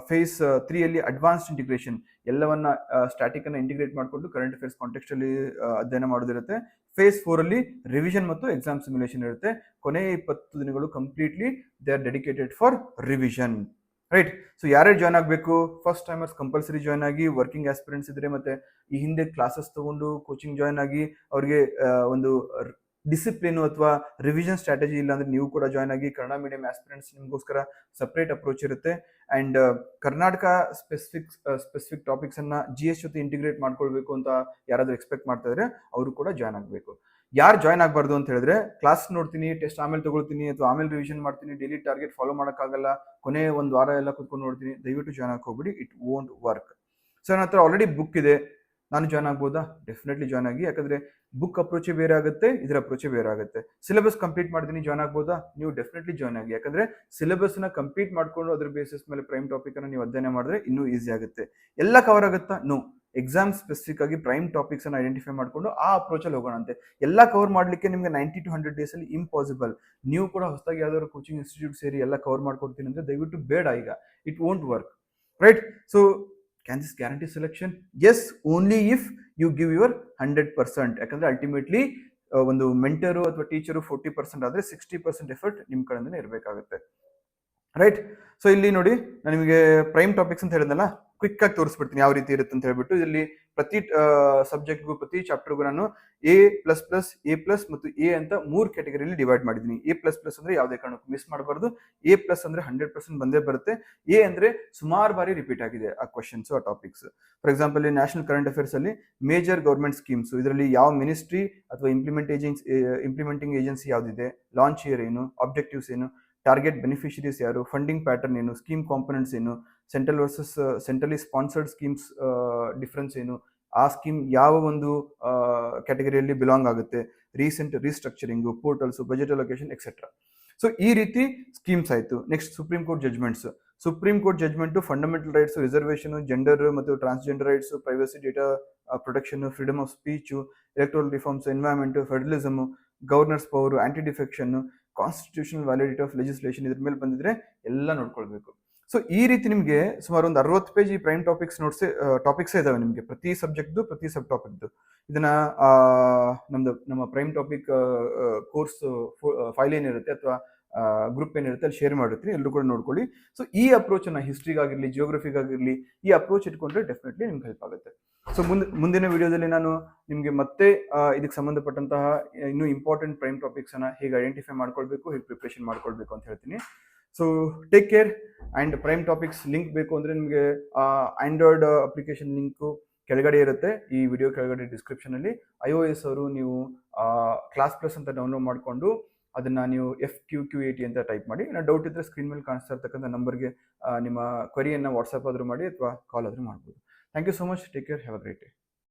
ಫೇಸ್ 3 ಅಲ್ಲಿ ಅಡ್ವಾನ್ಸ್ಡ್ ಇಂಟಿಗ್ರೇಷನ್, ಎಲ್ಲವನ್ನ ಸ್ಟ್ಯಾಟಿಕ್ ಅನ್ನ ಇಂಟಿಗ್ರೇಟ್ ಮಾಡಿಕೊಂಡು ಕರೆಂಟ್ ಅಫೇರ್ಸ್ ಕಾಂಟೆಕ್ಸ್ಟ್ ಅಲ್ಲಿ ಅಧ್ಯಯನ ಮಾಡೋದಿರುತ್ತೆ. ಫೇಸ್ 4 ಅಲ್ಲಿ ರಿವಿಷನ್ ಮತ್ತು ಎಕ್ಸಾಮ್ ಸಿಮ್ಯುಲೇಷನ್ ಇರುತ್ತೆ. ಕೊನೆಯ 20 ದಿನಗಳು completely they are dedicated for revision. Right. So ಯಾರ್ಯಾರು ಜಾಯ್ನ್ ಆಗಬೇಕು? ಫಸ್ಟ್ ಟೈಮರ್ಸ್ ಕಂಪಲ್ಸರಿ ಜಾಯ್ನ್ ಆಗಿ, ವರ್ಕಿಂಗ್ ಆಸ್ಪಿರೆಂಟ್ಸ್ ಇದ್ರೆ ಮತ್ತೆ ಈ ಹಿಂದೆ ಕ್ಲಾಸಸ್ ತಗೊಂಡು ಕೋಚಿಂಗ್ ಜಾಯ್ನ್ ಆಗಿ ಅವ್ರಿಗೆ ಒಂದು ಡಿಸಿಪ್ಲಿನ್ ಅಥವಾ ರಿವಿಷನ್ ಸ್ಟ್ರಾಟಜಿ ಇಲ್ಲ ಅಂದ್ರೆ ನೀವು ಕೂಡ ಜಾಯ್ನ್ ಆಗಿ. ಕನ್ನಡ ಮೀಡಿಯಂ ಆಸ್ಪಿರೆಂಟ್ಸ್ ನಿಮಗೋಸ್ಕರ ಸಪ್ರೇಟ್ ಅಪ್ರೋಚ್ ಇರುತ್ತೆ. ಅಂಡ್ ಕರ್ನಾಟಕ ಸ್ಪೆಸಿಫಿಕ್ ಟಾಪಿಕ್ಸ್ ಅನ್ನ GS ಜೊತೆ ಇಂಟಿಗ್ರೇಟ್ ಮಾಡ್ಕೊಳ್ಬೇಕು ಅಂತ ಯಾರಾದ್ರೂ ಎಕ್ಸ್ಪೆಕ್ಟ್ ಮಾಡ್ತಾ ಇದ್ರೆ ಅವರು ಕೂಡ ಜಾಯ್ನ್ ಆಗಬೇಕು. ಯಾರು ಜಾಯ್ನ್ ಆಗಬಾರ್ದು ಅಂತ ಹೇಳಿದ್ರೆ, ಕ್ಲಾಸ್ ನೋಡ್ತೀನಿ, ಟೆಸ್ಟ್ ಆಮೇಲೆ ತಗೊಳ್ತೀನಿ ಅಥವಾ ಆಮೇಲೆ ರಿವಿಷನ್ ಮಾಡ್ತೀನಿ, ಡೈಲಿ ಟಾರ್ಗೆಟ್ ಫಾಲೋ ಮಾಡೋಕ್ಕಾಗಲ್ಲ, ಕೊನೆ ಒಂದು ವಾರ ಎಲ್ಲ ಕುತ್ಕೊಂಡು ನೋಡ್ತೀನಿ, ದಯವಿಟ್ಟು ಜಾಯ್ನ್ ಆಗಕ್ಕೆ ಹೋಗ್ಬಿಡಿ. It won't work. ಸೊ ನನ್ನ ಹತ್ರ ಆಲ್ರೆಡಿ ಬುಕ್ ಇದೆ, ನಾನು ಜಾಯ್ನ್ ಆಗ್ಬೋದಾ? ಡೆಫಿನೆಟ್ಲಿ ಜಾಯ್ನ್ ಆಗಿ. ಯಾಕಂದ್ರೆ ಬುಕ್ ಅಪ್ರೋಚೇ ಬೇರೆ ಆಗುತ್ತೆ, ಇದರ ಅಪ್ರೋಚೇ ಬೇರೆ ಆಗುತ್ತೆ. ಸಿಲೆಬಸ್ ಕಂಪ್ಲೀಟ್ ಮಾಡಿದ್ದೀನಿ, ಜಾಯ್ನ್ ಆಗ್ಬೋದಾ? ನೀವು ಡೆಫಿನೆಟ್ಲಿ ಜಾಯ್ನ್ ಆಗಿ. ಯಾಕಂದ್ರೆ ಸಿಲೆಬಸ್ ನ ಕಂಪ್ಲೀಟ್ ಮಾಡ್ಕೊಂಡು ಅದ್ರ ಬೇಸಿಸ್ ಮೇಲೆ ಪ್ರೈಮ್ ಟಾಪಿಕ್ ಅನ್ನು ನೀವು ಅಧ್ಯಯನ ಮಾಡಿದ್ರೆ ಇನ್ನೂ ಈಸಿ ಆಗುತ್ತೆ. ಎಲ್ಲ ಕವರ್ ಆಗುತ್ತಾ? ನೋ. ಎಕ್ಸಾಮ್ ಸ್ಪೆಸಿಫಿಕ್ ಆಗಿ ಪ್ರೈಮ್ ಟಾಪಿಕ್ಸ್ ಅನ್ನು ಐಡೆಂಟಿಫೈ ಮಾಡ್ಕೊಂಡು ಆ ಅಪ್ರೋಚ್ ಅಲ್ಲಿ ಹೋಗೋಣ ಅಂತೆ. ಎಲ್ಲ ಕವರ್ ಮಾಡ್ಲಿಕ್ಕೆ ನಿಮ್ಗೆ 90 to 100 ಡೇಸ್ ಅಲ್ಲಿ ಇಂಪಾಸಿಬಲ್. ನೀವು ಕೂಡ ಹೊಸದಾಗಿ ಯಾವ್ದಾದ್ರು ಕೋಚಿಂಗ್ ಇನ್ಸ್ಟಿಟ್ಯೂಟ್ ಸೇರಿ ಎಲ್ಲ ಕವರ್ ಮಾಡ್ಕೊಡ್ತೀನಿ ಅಂದ್ರೆ ದಯವಿಟ್ಟು ಬೇಡ ಈಗ. It won't work. Right. So can this guarantee selection? Yes, only if you give your 100%. ಯಾಕಂದ್ರೆ ಅಲ್ಟಿಮೇಟ್ಲಿ ಒಂದು ಮೆಂಟರು ಅಥವಾ ಟೀಚರು 40% ಆದ್ರೆ 60% ಎಫರ್ಟ್ ನಿಮ್ ಕಡೆಯಿಂದನೇ ಇರಬೇಕಾಗುತ್ತೆ. ರೈಟ್. ಸೊ ಇಲ್ಲಿ ನೋಡಿ, ನಾನು ನಿಮಗೆ ಪ್ರೈಮ್ ಟಾಪಿಕ್ಸ್ ಅಂತ ಹೇಳಿದ್ನಲ್ಲ, ಕ್ವಿಕ್ ಆಗಿ ತೋರಿಸ್ಬಿಡ್ತೀನಿ ಯಾವ ರೀತಿ ಇರುತ್ತೆ ಅಂತ ಹೇಳ್ಬಿಟ್ಟು. ಇಲ್ಲಿ ಪ್ರತಿ ಸಬ್ಜೆಕ್ಟ್ಗೂ ಪ್ರತಿ ಚಾಪ್ಟರ್ಗೂ ನಾನು A++, A+ ಮತ್ತು A ಅಂತ 3 ಕ್ಯಾಟಗರಿಯಲ್ಲಿ ಡಿವೈಡ್ ಮಾಡಿದ್ದೀನಿ. A++ ಅಂದ್ರೆ ಯಾವುದೇ ಕಾರಣಕ್ಕೂ ಮಿಸ್ ಮಾಡಬಾರ್ದು. A+ ಅಂದ್ರೆ 100% ಬಂದೇ ಬರುತ್ತೆ. A ಅಂದ್ರೆ ಸುಮಾರು ಬಾರಿ ರಿಪೀಟ್ ಆಗಿದೆ ಆ ಕ್ವಶನ್ಸ್, ಆ topics. For example national current affairs ಅಲ್ಲಿ ಮೇಜರ್ ಗೌರ್ಮೆಂಟ್ ಸ್ಕೀಮ್ಸ್, ಇದರಲ್ಲಿ ಯಾವ ಮಿನಿಸ್ಟ್ರಿ ಅಥವಾ ಇಂಪ್ಲಿಮೆಂಟಿಂಗ್ ಏಜೆನ್ಸಿ ಯಾವ್ದಿದೆ, ಲಾಂಚ್ ಇಯರ್ ಏನು, ಆಬ್ಜೆಕ್ಟಿವ್ಸ್ ಏನು, ಟಾರ್ಗೆಟ್ ಬೆನಿಫಿಷರೀಸ್ ಯಾರು, ಫಂಡಿಂಗ್ ಪ್ಯಾಟರ್ನ್ ಏನು, ಸ್ಕೀಮ್ ಕಾಂಪೊನೆಂಟ್ಸ್ ಏನು, central versus centrally sponsored schemes difference ಏನು, ಆ ಸ್ಕೀಮ್ ಯಾವ ಒಂದು ಕ್ಯಾಟಗರಿಯಲ್ಲಿ ಬಿಲಾಂಗ್ ಆಗುತ್ತೆ, recent restructuring, portals, budget allocation etcetera. So ಈ ರೀತಿ ಸ್ಕೀಮ್ಸ್ ಆಯಿತು. Next supreme court judgments. Supreme court judgment fundamental rights, reservation, gender ಮತ್ತು transgender rights, privacy, data protection, freedom of speech, electoral reforms, environment, federalism, governors power, aunty defection, constitutional validity of legislation, ಇದ್ರ ಮೇಲೆ ಬಂದಿದ್ರೆ ಎಲ್ಲ ನೋಡ್ಕೊಳ್ಬೇಕು. So ಈ ರೀತಿ ನಿಮಗೆ ಸುಮಾರು ಒಂದು 60 ಪೇಜ್ ಈ ಪ್ರೈಮ್ ಟಾಪಿಕ್ಸ್ ಟಾಪಿಕ್ಸೇ ಇದಾವೆ ನಿಮಗೆ, ಪ್ರತಿ ಸಬ್ಜೆಕ್ಟ್ದು ಪ್ರತಿ ಸಬ್ ಟಾಪಿಕ್ದು. ಇದನ್ನ ನಮ್ಮ ಪ್ರೈಮ್ ಟಾಪಿಕ್ ಕೋರ್ಸ್ ಫೈಲ್ ಏನಿರುತ್ತೆ ಅಥವಾ ಗ್ರೂಪ್ ಏನಿರುತ್ತೆ ಅಲ್ಲಿ ಶೇರ್ ಮಾಡಿರ್ತೀನಿ, ಎಲ್ಲರೂ ಕೂಡ ನೋಡ್ಕೊಳ್ಳಿ. ಸೊ ಈ ಅಪ್ರೋಚ್ ಅನ್ನ ಹಿಸ್ಟ್ರಿಗಾಗಿರ್ಲಿ, ಜಿಯೋಗ್ರಫಿಗಾಗಿರ್ಲಿ, ಈ ಅಪ್ರೋಚ್ ಇಟ್ಕೊಂಡ್ರೆ ಡೆಫಿನೆಟ್ಲಿ ನಿಮ್ಗೆ ಹೆಲ್ಪ್ ಆಗುತ್ತೆ. ಸೊ ಮುಂದಿನ ವಿಡಿಯೋದಲ್ಲಿ ನಾನು ನಿಮಗೆ ಮತ್ತೆ ಇದಕ್ಕೆ ಸಂಬಂಧಪಟ್ಟಂತಹ ಇನ್ನೂ ಇಂಪಾರ್ಟೆಂಟ್ ಪ್ರೈಮ್ ಟಾಪಿಕ್ಸ್ ಅನ್ನ ಹೇಗೆ ಐಡೆಂಟಿಫೈ ಮಾಡ್ಕೊಳ್ಬೇಕು, ಹೇಗೆ ಪ್ರಿಪ್ರೇಷನ್ ಮಾಡ್ಕೊಳ್ಬೇಕು ಅಂತ ಹೇಳ್ತೀನಿ. So take care. And prime topics link ಬೇಕು ಅಂದ್ರೆ ನಿಮಗೆ ಆಂಡ್ರಾಯ್ಡ್ ಅಪ್ಲಿಕೇಶನ್ ಲಿಂಕು ಕೆಳಗಡೆ ಇರುತ್ತೆ, ಈ ವಿಡಿಯೋ ಕೆಳಗಡೆ ಡಿಸ್ಕ್ರಿಪ್ಷನ್ ಅಲ್ಲಿ. iOS ಅವರು ನೀವು ಕ್ಲಾಸ್+ ಅಂತ ಡೌನ್ಲೋಡ್ ಮಾಡಿಕೊಂಡು ಅದನ್ನ ನೀವು FQQ80 ಅಂತ ಟೈಪ್ ಮಾಡಿ. ಡೌಟ್ ಇದ್ರೆ ಸ್ಕ್ರೀನ್ ಮೇಲೆ ಕಾಣಿಸ್ತಾ ಇರ್ತಕ್ಕಂಥ ನಂಬರ್ಗೆ ನಿಮ್ಮ ಕ್ವರಿಯನ್ನು ವಾಟ್ಸ್ಆಪ್ ಆದ್ರೂ ಮಾಡಿ ಅಥವಾ ಕಾಲ್ ಆದ್ರೂ ಮಾಡ್ಬೋದು. Thank you so much. Take care. Have a great day.